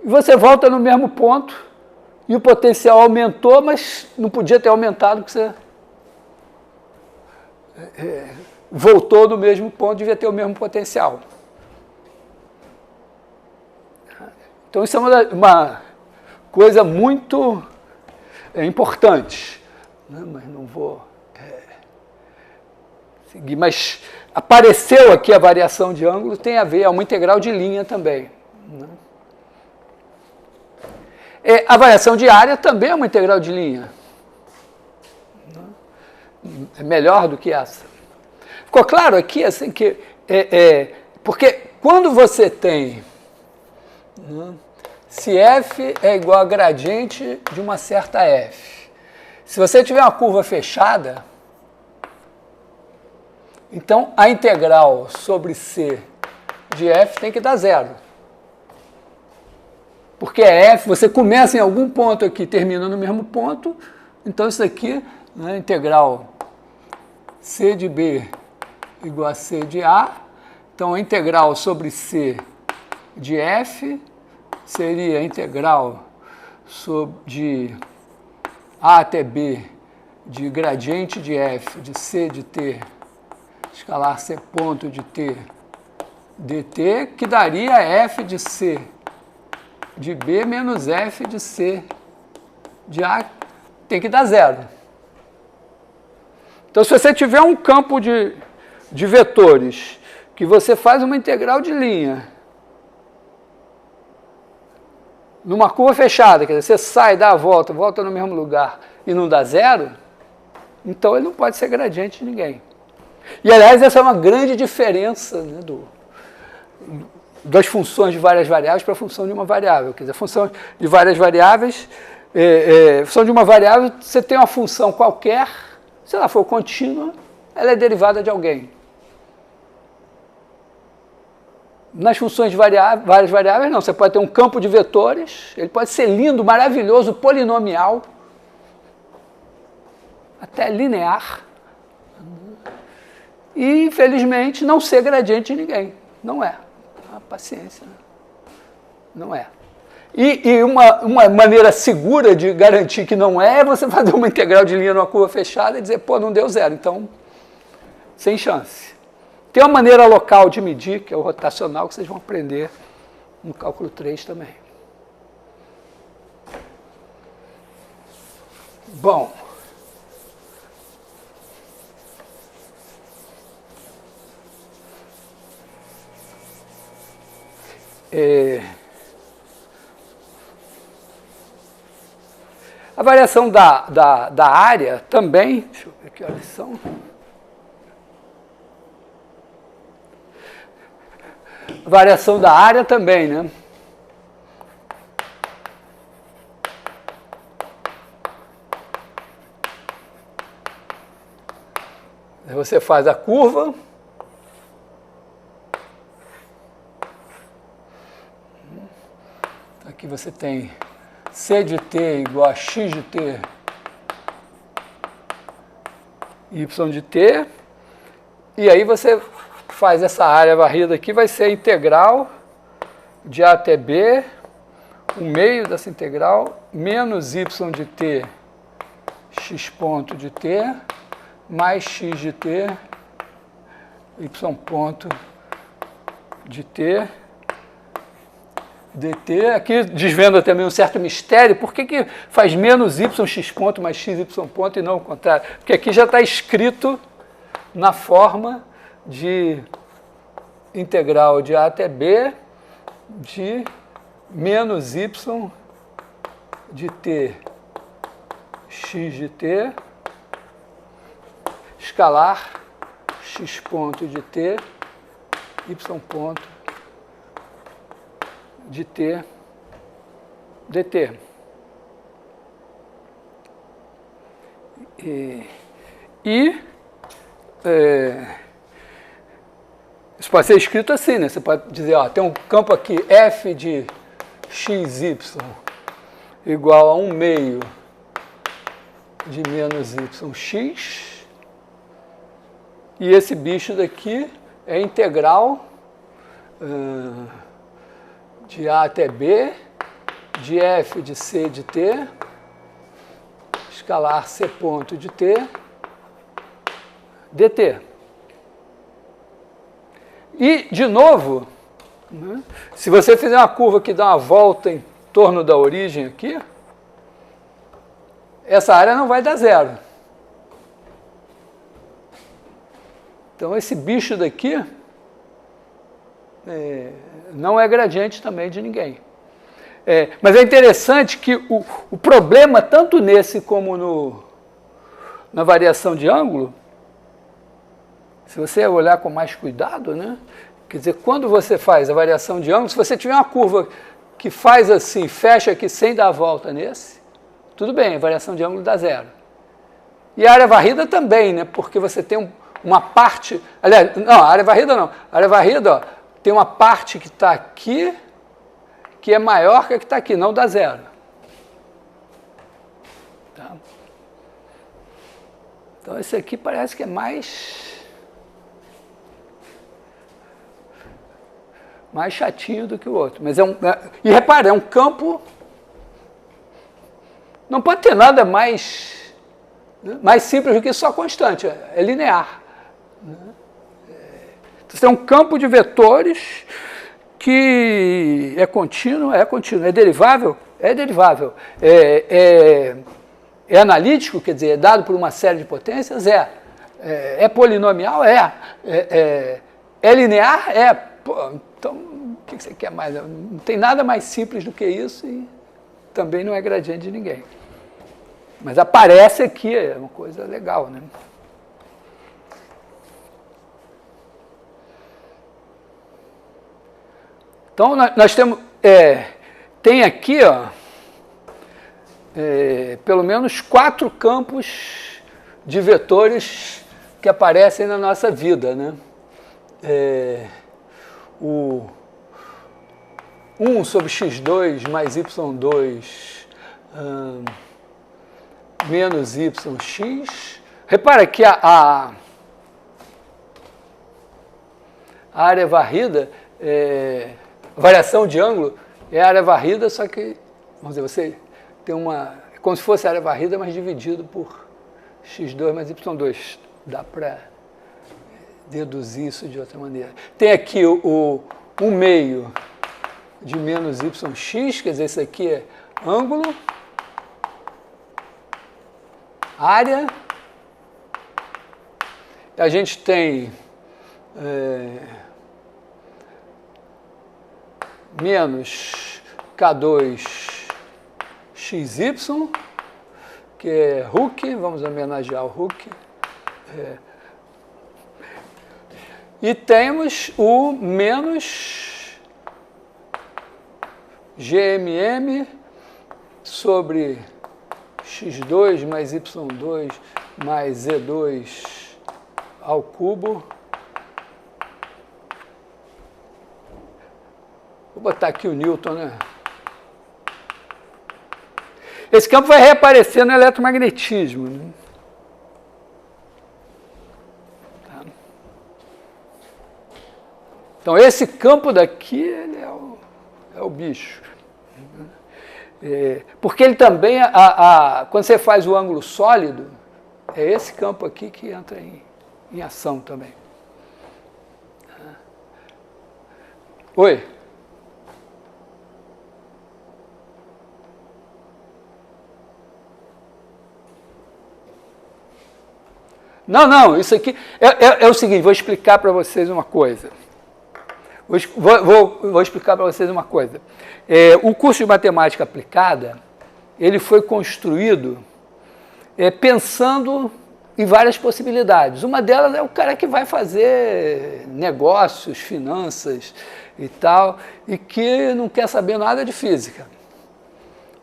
[SPEAKER 1] e você volta no mesmo ponto, e o potencial aumentou, mas não podia ter aumentado, porque você voltou no mesmo ponto, devia ter o mesmo potencial. Então isso é uma coisa muito importante, né? Mas não vou seguir. Mas apareceu aqui a variação de ângulo, tem a ver, é uma integral de linha também, né? A variação de área também é uma integral de linha. É melhor do que essa. Ficou claro aqui assim que porque quando você tem, né, se f é igual a gradiente de uma certa f, se você tiver uma curva fechada, então a integral sobre c de f tem que dar 0. Porque f, você começa em algum ponto aqui, termina no mesmo ponto, então isso aqui, né, integral c de b igual a c de a, então a integral sobre c de f seria a integral de a até b de gradiente de f de c de t, escalar c ponto de t dt, que daria f de c de b menos f de c de a, tem que dar 0. Então, se você tiver um campo de vetores, que você faz uma integral de linha, numa curva fechada, quer dizer, você sai, dá a volta, volta no mesmo lugar e não dá 0, então ele não pode ser gradiente de ninguém. E, aliás, essa é uma grande diferença, né, das funções de várias variáveis para a função de uma variável. Quer dizer, a função de várias variáveis, função de uma variável, você tem uma função qualquer, se ela for contínua, ela é derivada de alguém. Nas funções de várias variáveis, não. Você pode ter um campo de vetores, ele pode ser lindo, maravilhoso, polinomial, até linear, e, infelizmente, não ser gradiente de ninguém. Não é. Paciência. Não é. E uma maneira segura de garantir que não é você fazer uma integral de linha numa curva fechada e dizer, pô, não deu 0, então, sem chance. Tem uma maneira local de medir, que é o rotacional, que vocês vão aprender no cálculo 3 também. Bom. A variação da área também, deixa eu ver que horas são. A variação da área também, né? Você faz a curva. Aqui você tem c de t igual a x de t, y de t, e aí você faz essa área varrida aqui, vai ser a integral de a até b, o meio dessa integral, menos y de t, x ponto de t, mais x de t, y ponto de t, dt. Aqui desvenda também um certo mistério. Por que faz menos y x ponto mais x y ponto e não o contrário? Porque aqui já está escrito na forma de integral de a até b de menos y de t x de t escalar x ponto de t y ponto de t dt. Isso pode ser escrito assim, né? Você pode dizer, ó, tem um campo aqui f de xy igual a 1 meio de menos yx, e esse bicho daqui é integral de a até b de f de c de t escalar c ponto de t dt. E, de novo, né, se você fizer uma curva que dá uma volta em torno da origem aqui, essa área não vai dar zero. Então, esse bicho daqui não é gradiente também de ninguém. Mas é interessante que o problema, tanto nesse como na variação de ângulo, se você olhar com mais cuidado, né? Quer dizer, quando você faz a variação de ângulo, se você tiver uma curva que faz assim, fecha aqui sem dar a volta nesse, tudo bem, a variação de ângulo dá zero. E a área varrida também, né? Porque você tem uma parte... Aliás, não, a área varrida não. A área varrida, ó, tem uma parte que está aqui, que é maior que a que está aqui, não dá zero. Tá? Então, esse aqui parece que é mais chatinho do que o outro. Mas e repare, é um campo... Não pode ter nada mais simples do que só constante, é linear. Então, você tem um campo de vetores que é contínuo, é derivável, é analítico, quer dizer, é dado por uma série de potências, é polinomial, é linear, Pô, então, o que você quer mais? Não tem nada mais simples do que isso e também não é gradiente de ninguém. Mas aparece aqui, é uma coisa legal, né? Então, nós temos, tem aqui, ó, pelo menos 4 campos de vetores que aparecem na nossa vida, né? O 1 sobre x2 mais y2 menos yx. Repara que a área varrida, a variação de ângulo é a área varrida, só que, vamos dizer, você tem como se fosse a área varrida, mas dividido por x2 mais y2. Dá para deduzir isso de outra maneira. Tem aqui o 1 meio de menos yx, quer dizer, isso aqui é ângulo, área. A gente tem menos K2 XY, que é Hooke, vamos homenagear o Hooke. E temos o menos GMM sobre x2 mais y2 mais z2 ao cubo. Vou botar aqui o Newton, né? Esse campo vai reaparecer no eletromagnetismo, né? Tá. Então, esse campo daqui ele é o bicho. Porque ele também, quando você faz o ângulo sólido, é esse campo aqui que entra em ação também. Oi? Não, isso aqui é o seguinte, vou explicar para vocês uma coisa. Vou explicar para vocês uma coisa. O curso de matemática aplicada, ele foi construído pensando em várias possibilidades. Uma delas é o cara que vai fazer negócios, finanças e tal, e que não quer saber nada de física.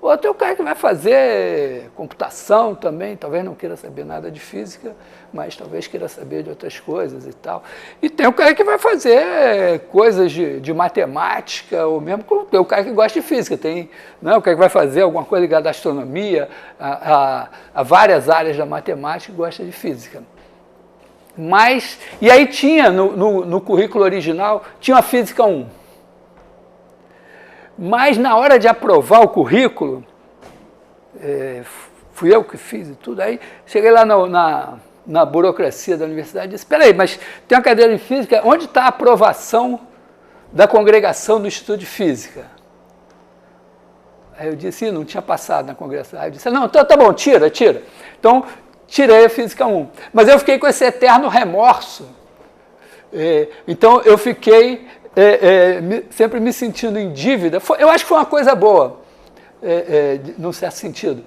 [SPEAKER 1] Outro é o cara que vai fazer computação também, talvez não queira saber nada de física, mas talvez queira saber de outras coisas e tal. E tem o cara que vai fazer coisas de matemática, ou mesmo tem o cara que gosta de física, tem, né, o cara que vai fazer alguma coisa ligada à astronomia, a várias áreas da matemática e gosta de física. Mas, e aí tinha no currículo original, tinha a Física 1. Mas na hora de aprovar o currículo, fui eu que fiz e tudo, aí cheguei lá na burocracia da universidade e disse, espera aí, mas tem uma cadeira de física, onde está a aprovação da congregação do Instituto de Física? Aí eu disse, não tinha passado na congregação. Aí eu disse, não, então tá bom, tira. Então, tirei a Física 1. Mas eu fiquei com esse eterno remorso. Então, eu fiquei sempre me sentindo em dívida. Eu acho que foi uma coisa boa, num certo sentido.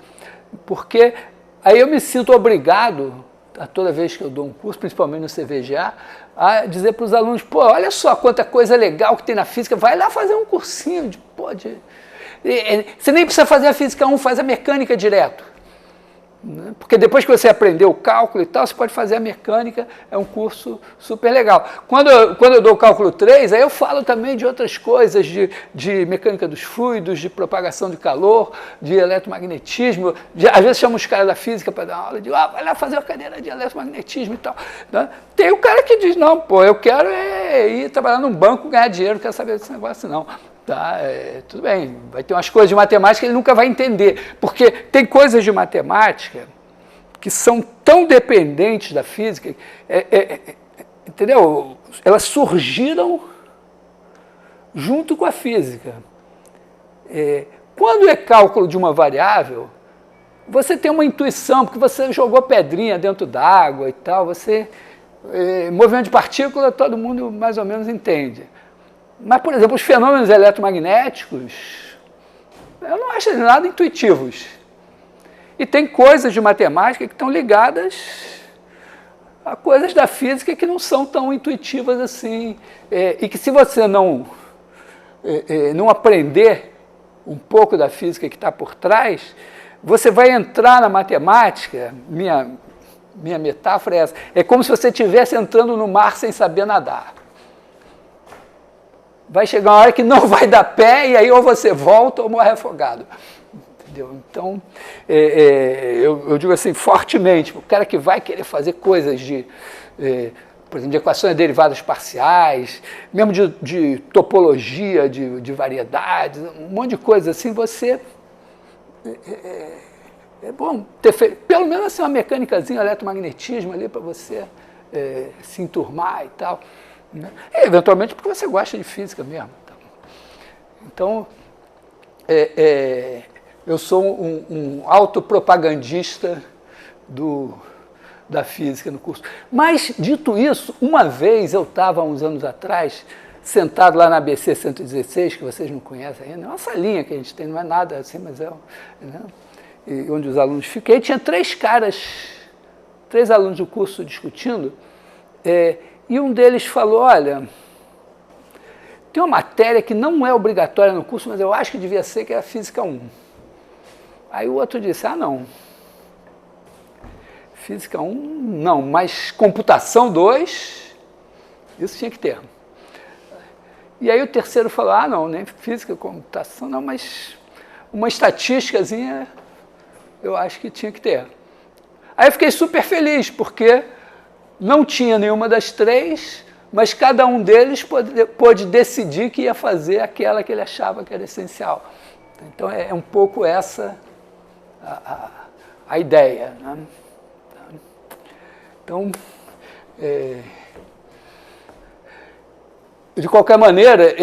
[SPEAKER 1] Porque aí eu me sinto obrigado, a toda vez que eu dou um curso, principalmente no CVGA, a dizer para os alunos, pô, olha só quanta coisa legal que tem na física, vai lá fazer um cursinho, você nem precisa fazer a Física 1, faz a mecânica direto. Porque depois que você aprendeu o cálculo e tal, você pode fazer a mecânica, é um curso super legal. Quando eu dou o cálculo 3, aí eu falo também de outras coisas, de mecânica dos fluidos, de propagação de calor, de eletromagnetismo, às vezes chamo os caras da física para dar uma aula, digo, vai lá fazer uma cadeira de eletromagnetismo e tal. Né? Tem o cara que diz, não, pô, eu quero ir trabalhar num banco, ganhar dinheiro, não quero saber desse negócio não. Tá, tudo bem, vai ter umas coisas de matemática que ele nunca vai entender, porque tem coisas de matemática que são tão dependentes da física, entendeu? Elas surgiram junto com a física. Quando é cálculo de uma variável, você tem uma intuição, porque você jogou pedrinha dentro d'água e tal, movimento de partícula todo mundo mais ou menos entende. Mas, por exemplo, os fenômenos eletromagnéticos, eu não acho nada intuitivos. E tem coisas de matemática que estão ligadas a coisas da física que não são tão intuitivas assim. E que se você não aprender um pouco da física que está por trás, você vai entrar na matemática, minha metáfora é essa, é como se você estivesse entrando no mar sem saber nadar. Vai chegar uma hora que não vai dar pé, e aí ou você volta ou morre afogado. Entendeu? Então, eu digo assim, fortemente, o cara que vai querer fazer coisas por exemplo, de equações derivadas parciais, mesmo de topologia, de variedades, um monte de coisa assim, você... É bom ter feito, pelo menos assim, uma mecânicazinha, eletromagnetismo ali para você se enturmar e tal. Eventualmente porque você gosta de física mesmo. Então, eu sou um autopropagandista da física no curso. Mas, dito isso, uma vez eu estava, uns anos atrás, sentado lá na ABC 116, que vocês não conhecem ainda, é uma salinha que a gente tem, não é nada assim, mas onde os alunos ficam. E tinha três alunos do curso discutindo, e um deles falou, olha, tem uma matéria que não é obrigatória no curso, mas eu acho que devia ser, que é a Física 1. Aí o outro disse, não, Física 1 não, mas Computação 2, isso tinha que ter. E aí o terceiro falou, não, nem Física, Computação não, mas uma estatísticazinha eu acho que tinha que ter. Aí eu fiquei super feliz, porque não tinha nenhuma das três, mas cada um deles pôde decidir que ia fazer aquela que ele achava que era essencial. Então, é um pouco essa a ideia. Né? Então, de qualquer maneira,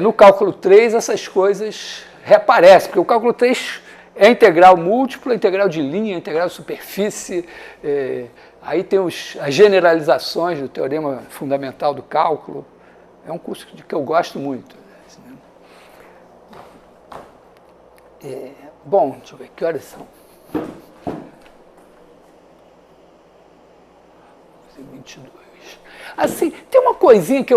[SPEAKER 1] no cálculo 3 essas coisas reaparecem, porque o cálculo 3 É integral múltipla, integral de linha, integral de superfície, aí tem as generalizações do teorema fundamental do cálculo. É um curso que eu gosto muito. Bom, deixa eu ver, que horas são? 22. Assim, tem uma coisinha que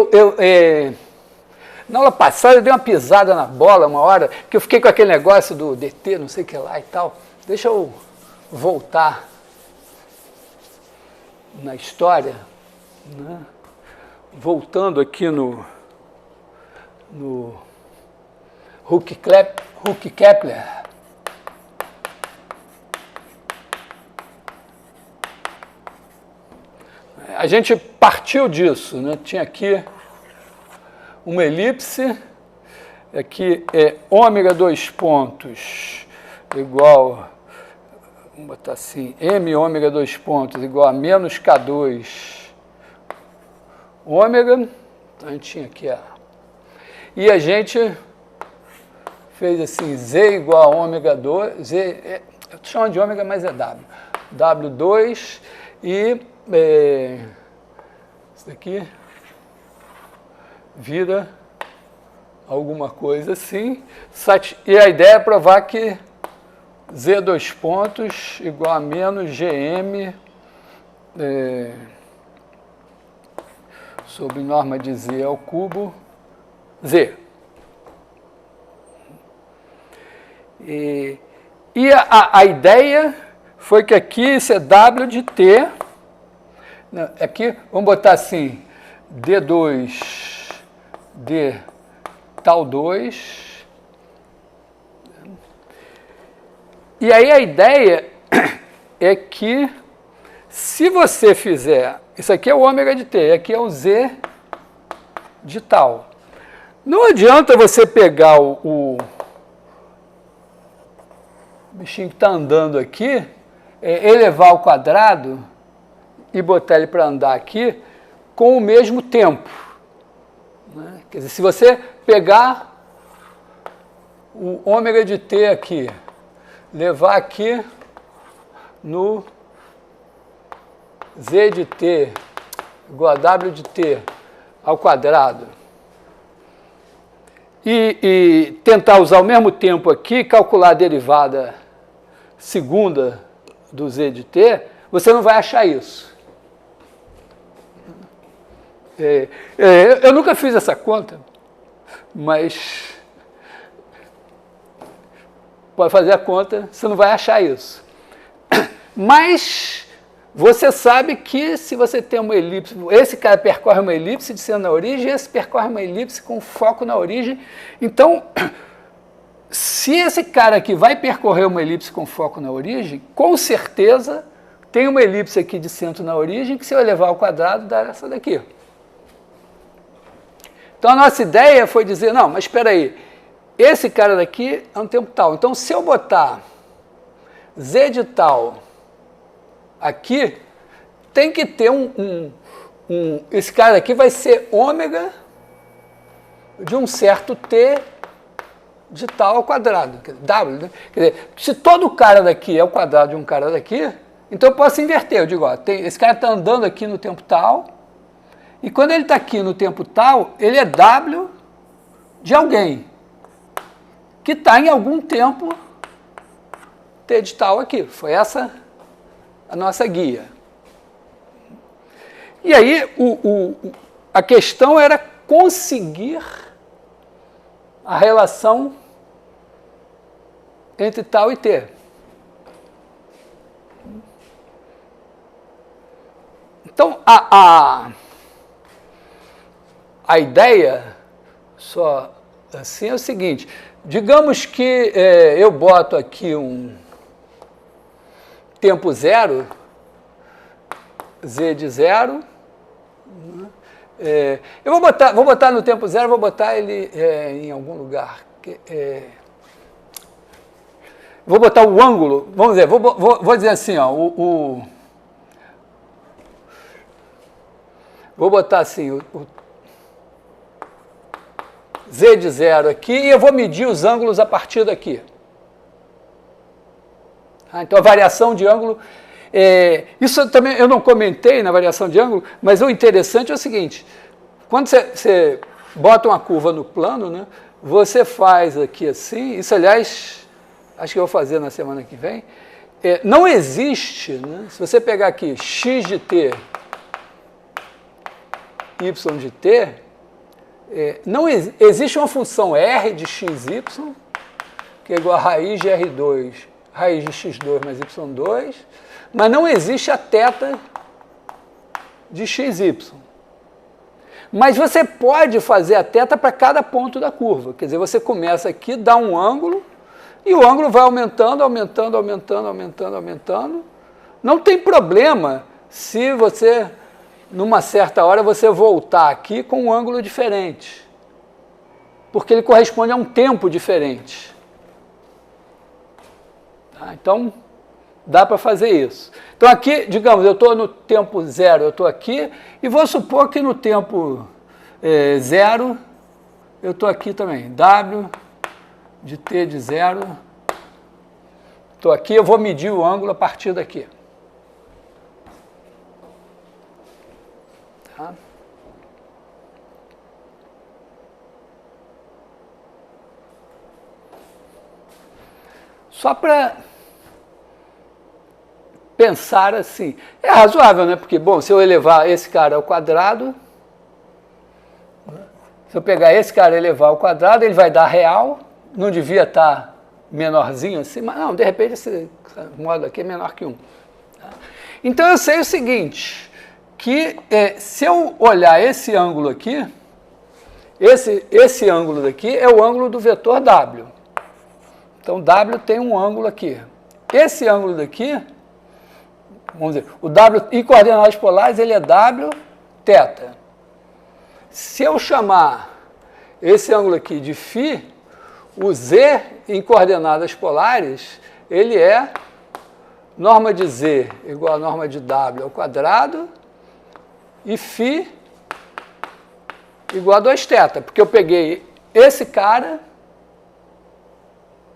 [SPEAKER 1] na aula passada eu dei uma pisada na bola uma hora, que eu fiquei com aquele negócio do DT, não sei o que lá e tal. Deixa eu voltar na história, né? Voltando aqui no Hooke-Kepler. A gente partiu disso, né? Tinha aqui uma elipse, aqui é ômega 2 pontos igual, vamos botar assim, m ômega 2 pontos igual a menos K2 ômega, então a gente tinha aqui e a gente fez assim, z igual a ômega 2, z, eu chamo de ômega, mas é w, w2 e isso daqui vira alguma coisa assim, e a ideia é provar que z 2 pontos igual a menos gm sobre norma de z ao cubo z. E a ideia foi que aqui isso é w de t, aqui vamos botar assim, d2 d tal 2, e aí a ideia é que se você fizer, isso aqui é o ômega de t, aqui é o z de tal, não adianta você pegar o bichinho que está andando aqui, elevar ao quadrado e botar ele para andar aqui com o mesmo tempo. Né? Quer dizer, se você pegar o ômega de t aqui, levar aqui no z de t igual a w de t ao quadrado e tentar usar ao mesmo tempo aqui, calcular a derivada segunda do z de t, você não vai achar isso. Eu nunca fiz essa conta, mas pode fazer a conta, você não vai achar isso. Mas você sabe que se você tem uma elipse, esse cara percorre uma elipse de sendo na origem, esse percorre uma elipse com foco na origem. Então, se esse cara aqui vai percorrer uma elipse com foco na origem, com certeza tem uma elipse aqui de centro na origem que se eu elevar ao quadrado dá essa daqui. Então a nossa ideia foi dizer, não, mas espera aí, esse cara daqui é um tempo tal. Então se eu botar z de tal aqui, tem que ter esse cara aqui vai ser ômega de um certo t de tal ao quadrado, w, né? Quer dizer, se todo cara daqui é o quadrado de um cara daqui, então eu posso inverter, eu digo, ó, esse cara está andando aqui no tempo tal, e quando ele está aqui no tempo tal, ele é w de alguém, que está em algum tempo t de tal aqui. Foi essa a nossa guia. E aí, a questão era conseguir a relação entre tal e t. Então, a ideia, só assim, é o seguinte, digamos que eu boto aqui um tempo zero, z de zero, eu vou botar no tempo zero, vou botar ele em algum lugar. Vou botar o ângulo, vamos dizer, vou dizer assim, ó, vou botar assim, o z de zero aqui, e eu vou medir os ângulos a partir daqui. Então, a variação de ângulo, isso também eu não comentei na variação de ângulo, mas o interessante é o seguinte, quando você bota uma curva no plano, né, você faz aqui assim, isso, aliás, acho que eu vou fazer na semana que vem, não existe, né, se você pegar aqui x de t, y de t, não existe uma função r de xy, que é igual a raiz de R2, raiz de x2 mais y2, mas não existe a θ de xy. Mas você pode fazer a θ para cada ponto da curva. Quer dizer, você começa aqui, dá um ângulo, e o ângulo vai aumentando, aumentando, aumentando, aumentando, aumentando. Não tem problema se você, numa certa hora, você voltar aqui com um ângulo diferente. Porque ele corresponde a um tempo diferente. Tá? Então, dá para fazer isso. Então, aqui, digamos, eu estou no tempo zero, eu estou aqui, e vou supor que no tempo zero, eu estou aqui também. W de t de zero, estou aqui, eu vou medir o ângulo a partir daqui. Tá? Só para pensar assim, é razoável, né? Porque, bom, se eu elevar esse cara ao quadrado, se eu pegar esse cara e elevar ao quadrado, ele vai dar real, não devia estar menorzinho assim, mas não, de repente esse modo aqui é menor que 1. Tá? Então eu sei o seguinte, que se eu olhar esse ângulo aqui, esse ângulo daqui é o ângulo do vetor W. Então W tem um ângulo aqui. Esse ângulo daqui, vamos dizer, o W em coordenadas polares, ele é W θ. Se eu chamar esse ângulo aqui de φ, o Z em coordenadas polares, ele é norma de Z igual a norma de W ao quadrado e φ igual a 2θ, porque eu peguei esse cara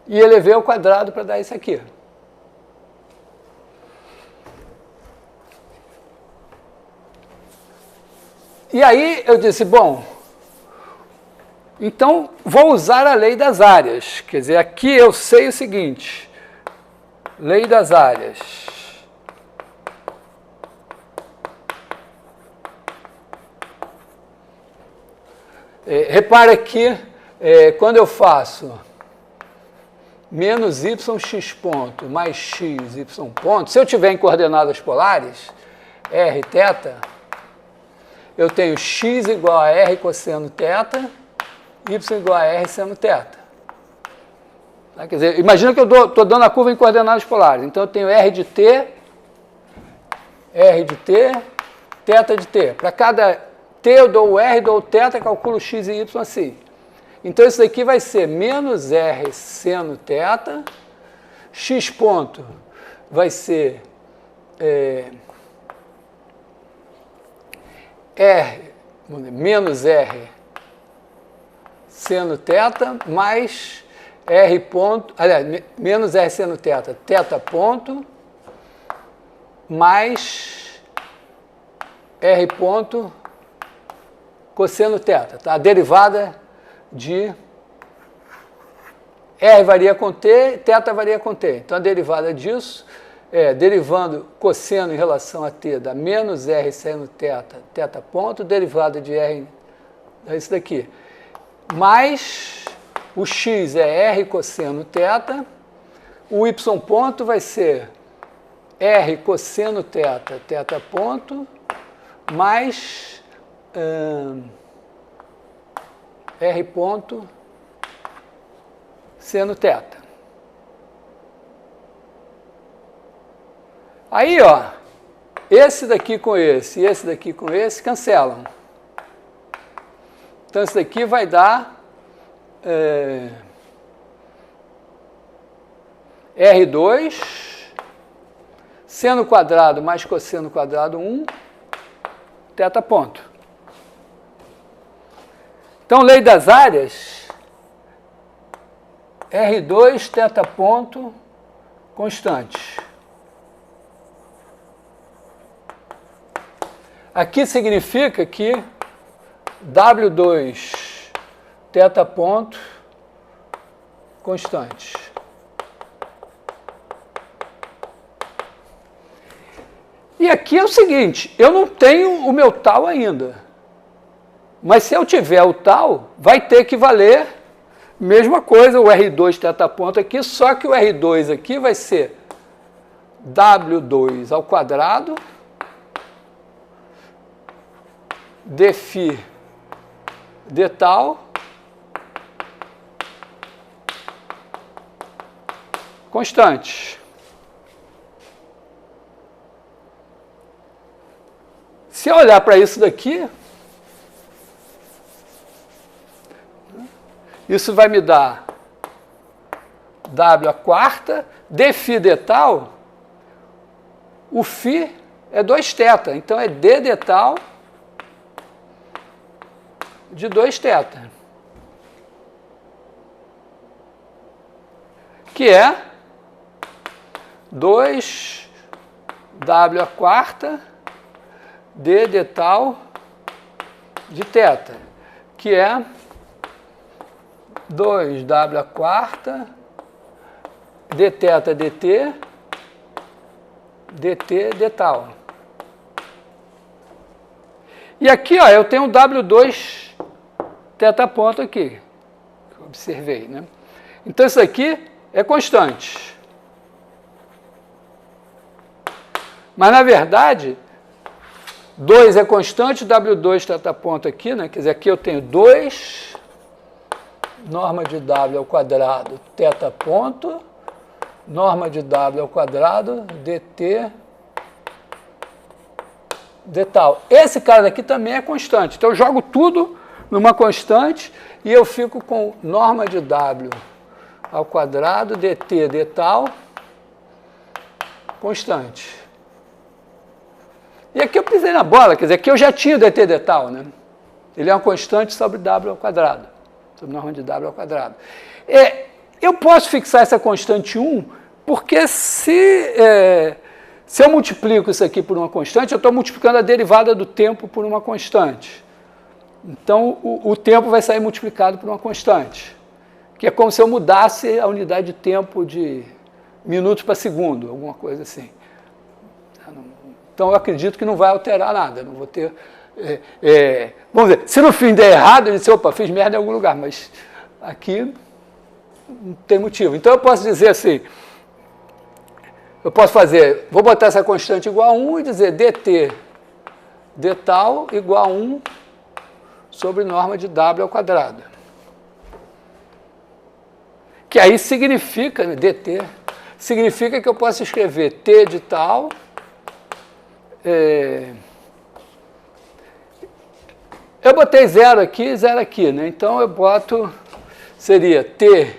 [SPEAKER 1] e elevei ao quadrado para dar isso aqui. E aí eu disse, bom, então vou usar a lei das áreas. Quer dizer, aqui eu sei o seguinte, lei das áreas. Repare aqui, quando eu faço menos yx ponto mais x, y ponto, se eu tiver em coordenadas polares, r θ, eu tenho x igual a r cosseno θ, y igual a r seno θ. Tá? Quer dizer, imagina que eu estou dando a curva em coordenadas polares. Então, eu tenho r de t, θ de t. Para cada t eu dou o r, dou o θ, calculo x e y assim. Então, isso daqui vai ser menos r seno θ, x ponto vai ser menos r seno θ mais r ponto, aliás, menos r seno θ, θ ponto mais r ponto cosseno θ, tá? A derivada de r varia com t, θ varia com t. Então, a derivada disso derivando cosseno em relação a t, dá menos r seno θ, θ ponto, derivada de r, é isso daqui. Mais o x é r cosseno θ, o y ponto vai ser r cosseno θ, θ ponto, mais r ponto seno θ. Aí, ó, esse daqui com esse e esse daqui com esse cancelam. Então, esse daqui vai dar R2, seno quadrado mais cosseno quadrado 1, θ ponto. Então, lei das áreas, R2 θ ponto constantes. Aqui significa que W2 θ ponto constante. E aqui é o seguinte, eu não tenho o meu tal ainda. Mas se eu tiver o tal, vai ter que valer mesma coisa, o R2 θ ponto aqui, só que o R2 aqui vai ser W2 ao quadrado dφ d tal constante. Se eu olhar para isso daqui, isso vai me dar W a quarta, dφ d tal, o φ é 2θ, então é d tal de 2θ, que é 2W a quarta d tal de θ, que é 2W a quarta dθ dt dt d tal. E aqui, ó, eu tenho um W2 θ ponto aqui, que eu observei, né? Então isso aqui é constante. Mas na verdade, 2 é constante, W2 θ ponto aqui, né? Quer dizer, aqui eu tenho 2 norma de W ao quadrado θ ponto, norma de W ao quadrado dt d tal. Esse cara daqui também é constante. Então eu jogo tudo numa constante e eu fico com norma de W ao quadrado dt d tal constante. E aqui eu pisei na bola, quer dizer, aqui eu já tinha o dt d tal, né? Ele é uma constante sobre W ao quadrado, sobre norma de W ao quadrado. Eu posso fixar essa constante 1, porque se eu multiplico isso aqui por uma constante, eu estou multiplicando a derivada do tempo por uma constante. Então, o tempo vai sair multiplicado por uma constante, que é como se eu mudasse a unidade de tempo de minutos para segundo, alguma coisa assim. Então, eu acredito que não vai alterar nada, não vou ter... vamos dizer, se no fim der errado, eu disse, opa, fiz merda em algum lugar, mas aqui não tem motivo. Então, eu posso dizer assim, eu posso fazer, vou botar essa constante igual a 1 e dizer dt d tal igual a 1 sobre norma de W ao quadrado. Que aí significa, né, dt, significa que eu posso escrever t de tal, eu botei 0 aqui, né? Então eu boto, seria t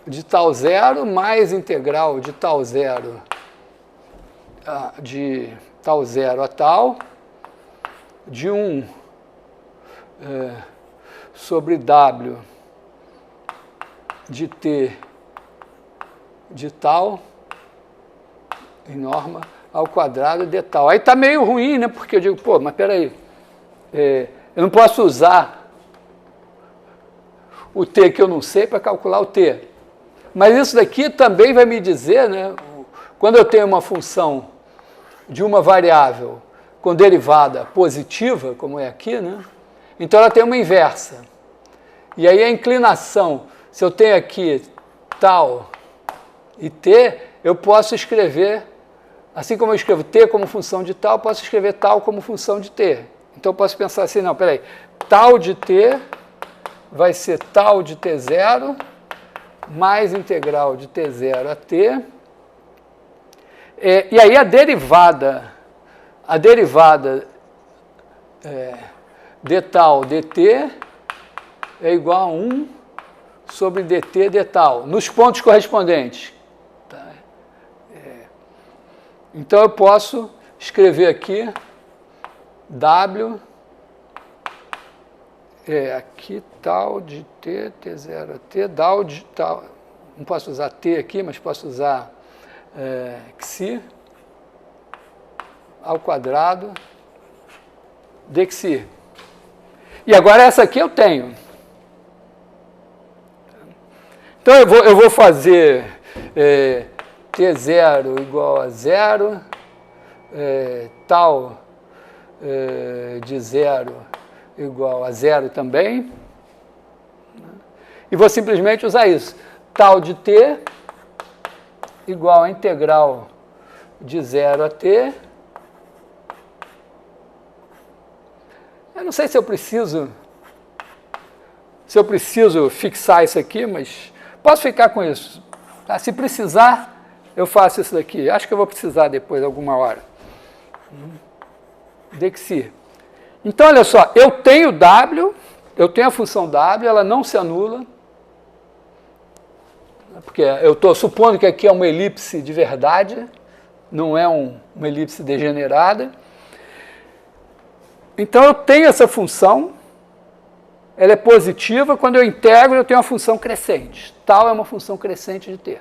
[SPEAKER 1] de tal 0 mais integral de tal 0 a tal, de 1 sobre W de t de tal, em norma, ao quadrado de tal. Aí está meio ruim, né? Porque eu digo, pô, mas peraí, eu não posso usar o t que eu não sei para calcular o t. Mas isso daqui também vai me dizer, né? Quando eu tenho uma função de uma variável com derivada positiva, como é aqui, né? Então ela tem uma inversa. E aí a inclinação, se eu tenho aqui tal e t, eu posso escrever, assim como eu escrevo t como função de tal, eu posso escrever tal como função de t. Então eu posso pensar assim, não, peraí, tal de t vai ser tal de t0 mais integral de t0 a t. E aí a derivada d tal dt é igual a 1 sobre dt d tal, nos pontos correspondentes. Tá? Então eu posso escrever aqui W, aqui tal de t, t0 a t, tal de tal, não posso usar t aqui, mas posso usar xi ao quadrado de xi. E agora essa aqui eu tenho. Então eu vou fazer t0 igual a 0, tal de 0 igual a 0 também. E vou simplesmente usar isso. Tal de t igual a integral de 0 a t. Eu não sei se eu preciso fixar isso aqui, mas posso ficar com isso. Tá? Se precisar, eu faço isso daqui. Acho que eu vou precisar depois, alguma hora. Dxi. Então, olha só, eu tenho W, eu tenho a função W, ela não se anula, porque eu estou supondo que aqui é uma elipse de verdade, não é uma elipse degenerada. Então, eu tenho essa função, ela é positiva, quando eu integro, eu tenho uma função crescente. Tal é uma função crescente de t.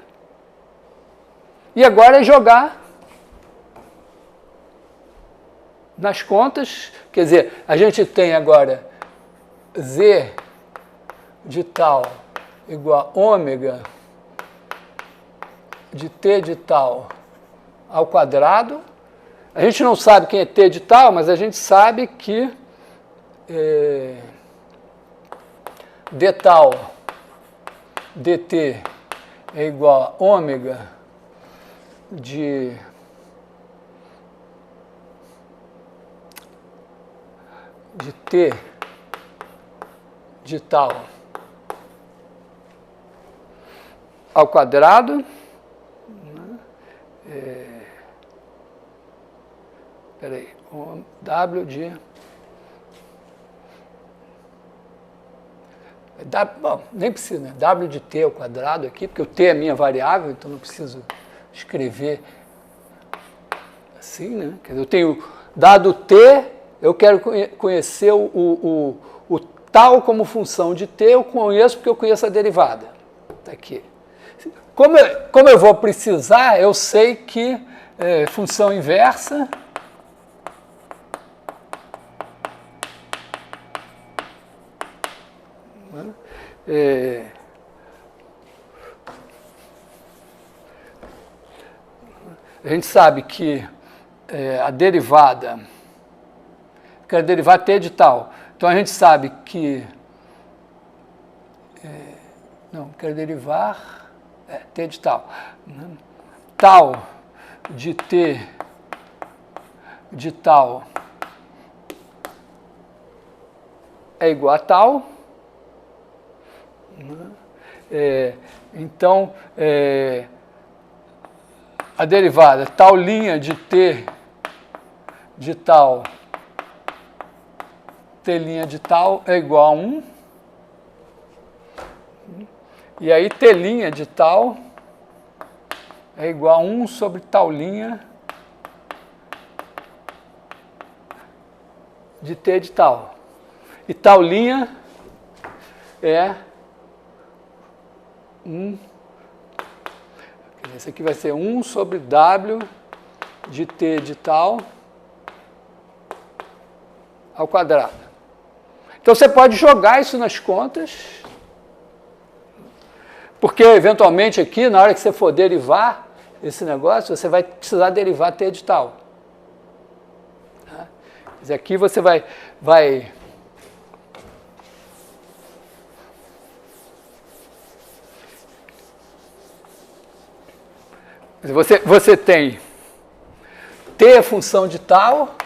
[SPEAKER 1] E agora é jogar nas contas, quer dizer, a gente tem agora z de tal igual a ômega de t de tal ao quadrado. A gente não sabe quem é t de tal, mas a gente sabe que d tal dt é igual a ômega de t de tal ao quadrado, peraí, w de bom, nem precisa, né? W de t ao quadrado aqui, porque o t é minha variável, então não preciso escrever assim, né? Quer dizer, eu tenho dado t, eu quero conhecer o tal como função de t, eu conheço porque eu conheço a derivada. Está aqui. Como eu vou precisar, eu sei que função inversa a gente sabe que a derivada, quero derivar t de tal. Então a gente sabe que não, quero derivar t de tal. Tal de t de tal é igual a tal. Então, a derivada tal linha de t de tal, t linha de tal é igual a 1. E aí t linha de tal é igual a 1 sobre tal linha de t de tal. E tal linha é 1. Esse aqui vai ser 1 sobre w de t de tal ao quadrado. Então você pode jogar isso nas contas, porque eventualmente aqui, na hora que você for derivar esse negócio, você vai precisar derivar t de tal. Quer dizer, aqui você vai você tem t é função de tal,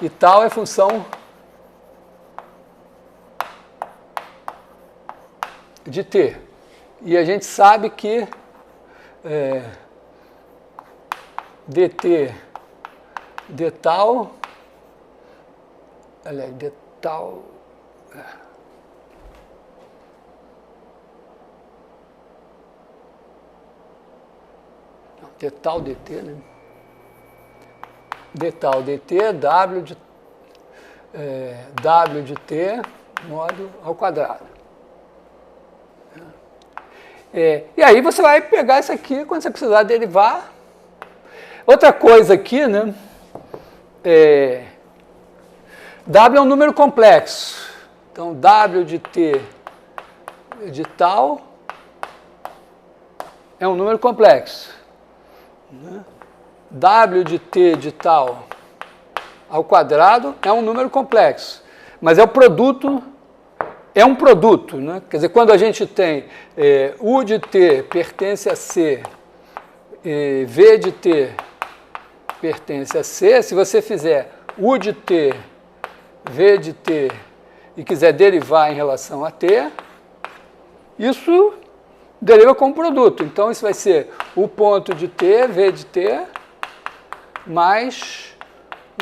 [SPEAKER 1] e tal é função de t. E a gente sabe que dt de tal, aliás, de tal, de tal dt, né? De tal dt, w de t módulo ao quadrado. E aí você vai pegar isso aqui quando você precisar derivar. Outra coisa aqui, né? W é um número complexo. Então, W de t de tal é um número complexo. Né? W de t de tal ao quadrado é um número complexo. Mas é um produto, né? Quer dizer, quando a gente tem U de t pertence a C, V de t pertence a C, se você fizer U de t, V de t e quiser derivar em relação a t, isso deriva como produto. Então, isso vai ser U ponto de t, V de t, mais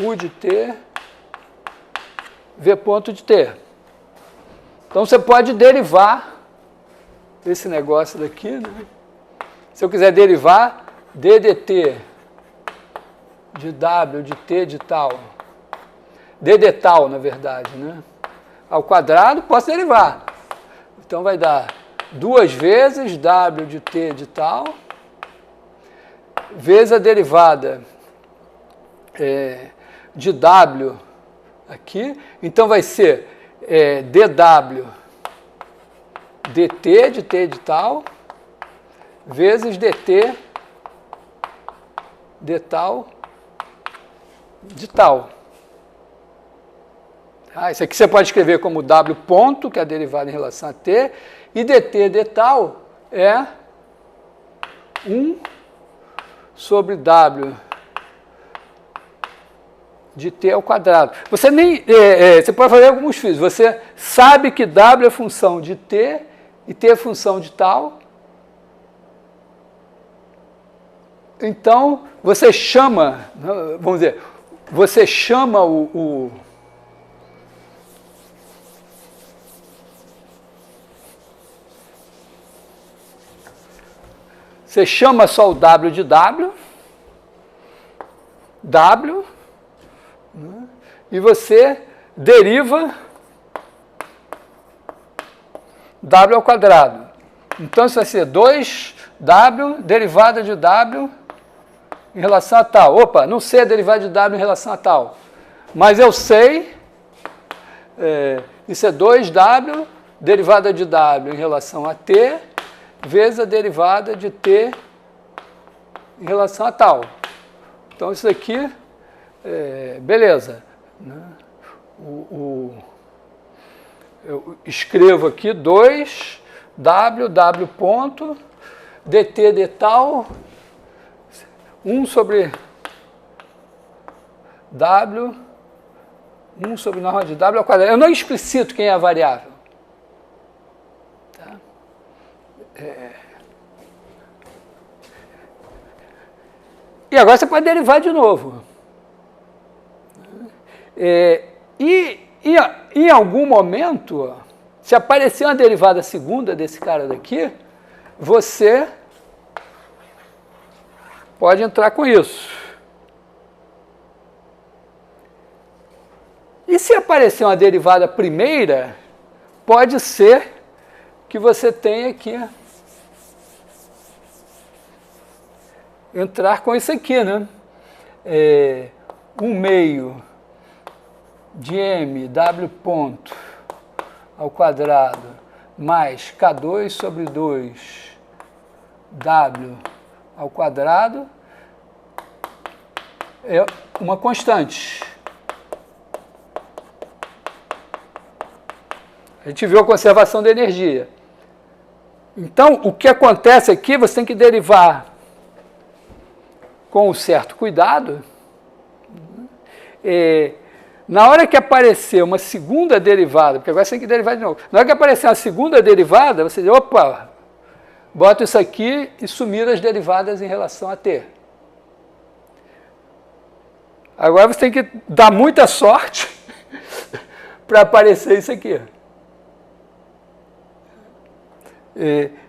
[SPEAKER 1] U de t, V ponto de t. Então, você pode derivar esse negócio daqui, né? Se eu quiser derivar d dt de W de t de tal, d de tal, na verdade, né? Ao quadrado, posso derivar. Então, vai dar 2 vezes W de t de tal, vezes a derivada de W aqui. Então, vai ser dW dt de t de tal, vezes dt de tal de tal. Isso aqui você pode escrever como W ponto, que é a derivada em relação a t, e dt de tal é 1 sobre W de t ao quadrado. Você pode fazer alguns físicos. Você sabe que W é função de t e t é função de tal. Então, você chama, vamos dizer, você chama você chama só o W de W, né? E você deriva W ao quadrado. Então, isso vai ser 2W derivada de W em relação a tal. Opa, não sei a derivada de W em relação a tal. Mas eu sei, isso é 2W derivada de W em relação a T, vezes a derivada de T em relação a tal. Então, isso aqui, beleza. Né? Eu escrevo aqui 2W ponto, dt de tal, 1 sobre W, 1 sobre norma de W ao quadrado. Eu não explicito quem é a variável. Tá? E agora você pode derivar de novo. E em algum momento, se aparecer uma derivada segunda desse cara daqui, você pode entrar com isso. E se aparecer uma derivada primeira, pode ser que você tenha que entrar com isso aqui, né? 1 meio de m w ponto ao quadrado mais K2 sobre 2 W ao quadrado é uma constante. A gente viu a conservação da energia. Então, o que acontece aqui, você tem que derivar com um certo cuidado. Na hora que aparecer uma segunda derivada, porque agora você tem que derivar de novo. Na hora que aparecer uma segunda derivada, você diz, opa, bota isso aqui e sumir as derivadas em relação a t. Agora você tem que dar muita sorte para aparecer isso aqui.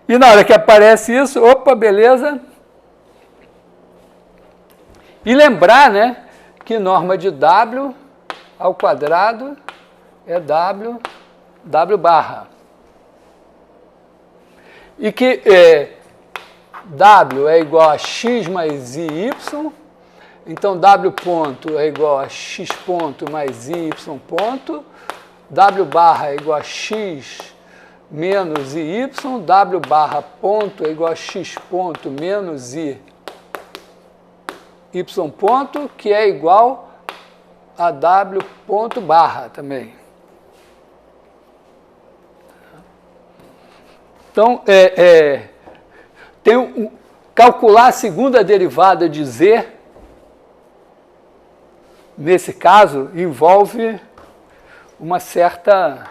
[SPEAKER 1] E na hora que aparece isso, opa, beleza. E lembrar, né, que norma de W ao quadrado é W W barra. E que W é igual a x mais y, então W ponto é igual a x ponto mais y ponto, W barra é igual a x menos y, W barra ponto é igual a x ponto menos y ponto, que é igual a W ponto barra também. Então, calcular a segunda derivada de z, nesse caso, envolve uma certa...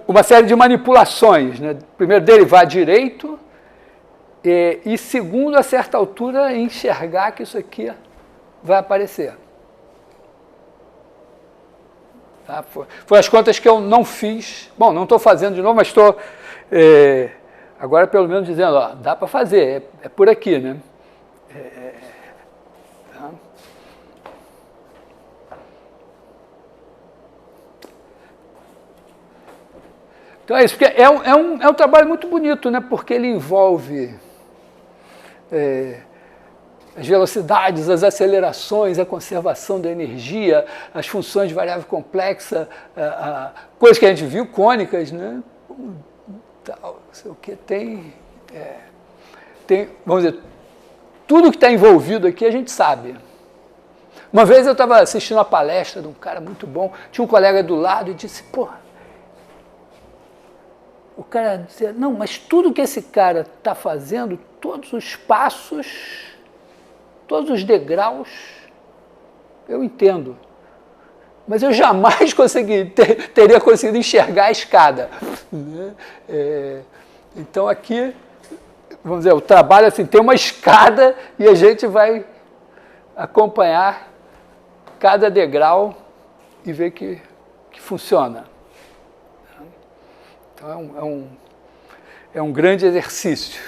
[SPEAKER 1] uma série de manipulações, né? Primeiro, derivar direito, e segundo, a certa altura, enxergar que isso aqui vai aparecer. Tá? Foi as contas que eu não fiz. Bom, não estou fazendo de novo, mas estou agora pelo menos dizendo, ó, dá para fazer, é por aqui, né? Tá? Então é isso, porque é um trabalho muito bonito, né? Porque ele envolve as velocidades, as acelerações, a conservação da energia, as funções de variável complexa, coisas que a gente viu, cônicas, né? Tal, não sei o que, tem, vamos dizer, tudo que está envolvido aqui a gente sabe. Uma vez eu estava assistindo uma palestra de um cara muito bom, tinha um colega do lado e disse, porra, o cara dizia, não, mas tudo que esse cara está fazendo, todos os passos, todos os degraus, eu entendo. Mas eu jamais teria conseguido enxergar a escada. Então aqui, vamos dizer, o trabalho assim, tem uma escada e a gente vai acompanhar cada degrau e ver que funciona. Então é um grande exercício.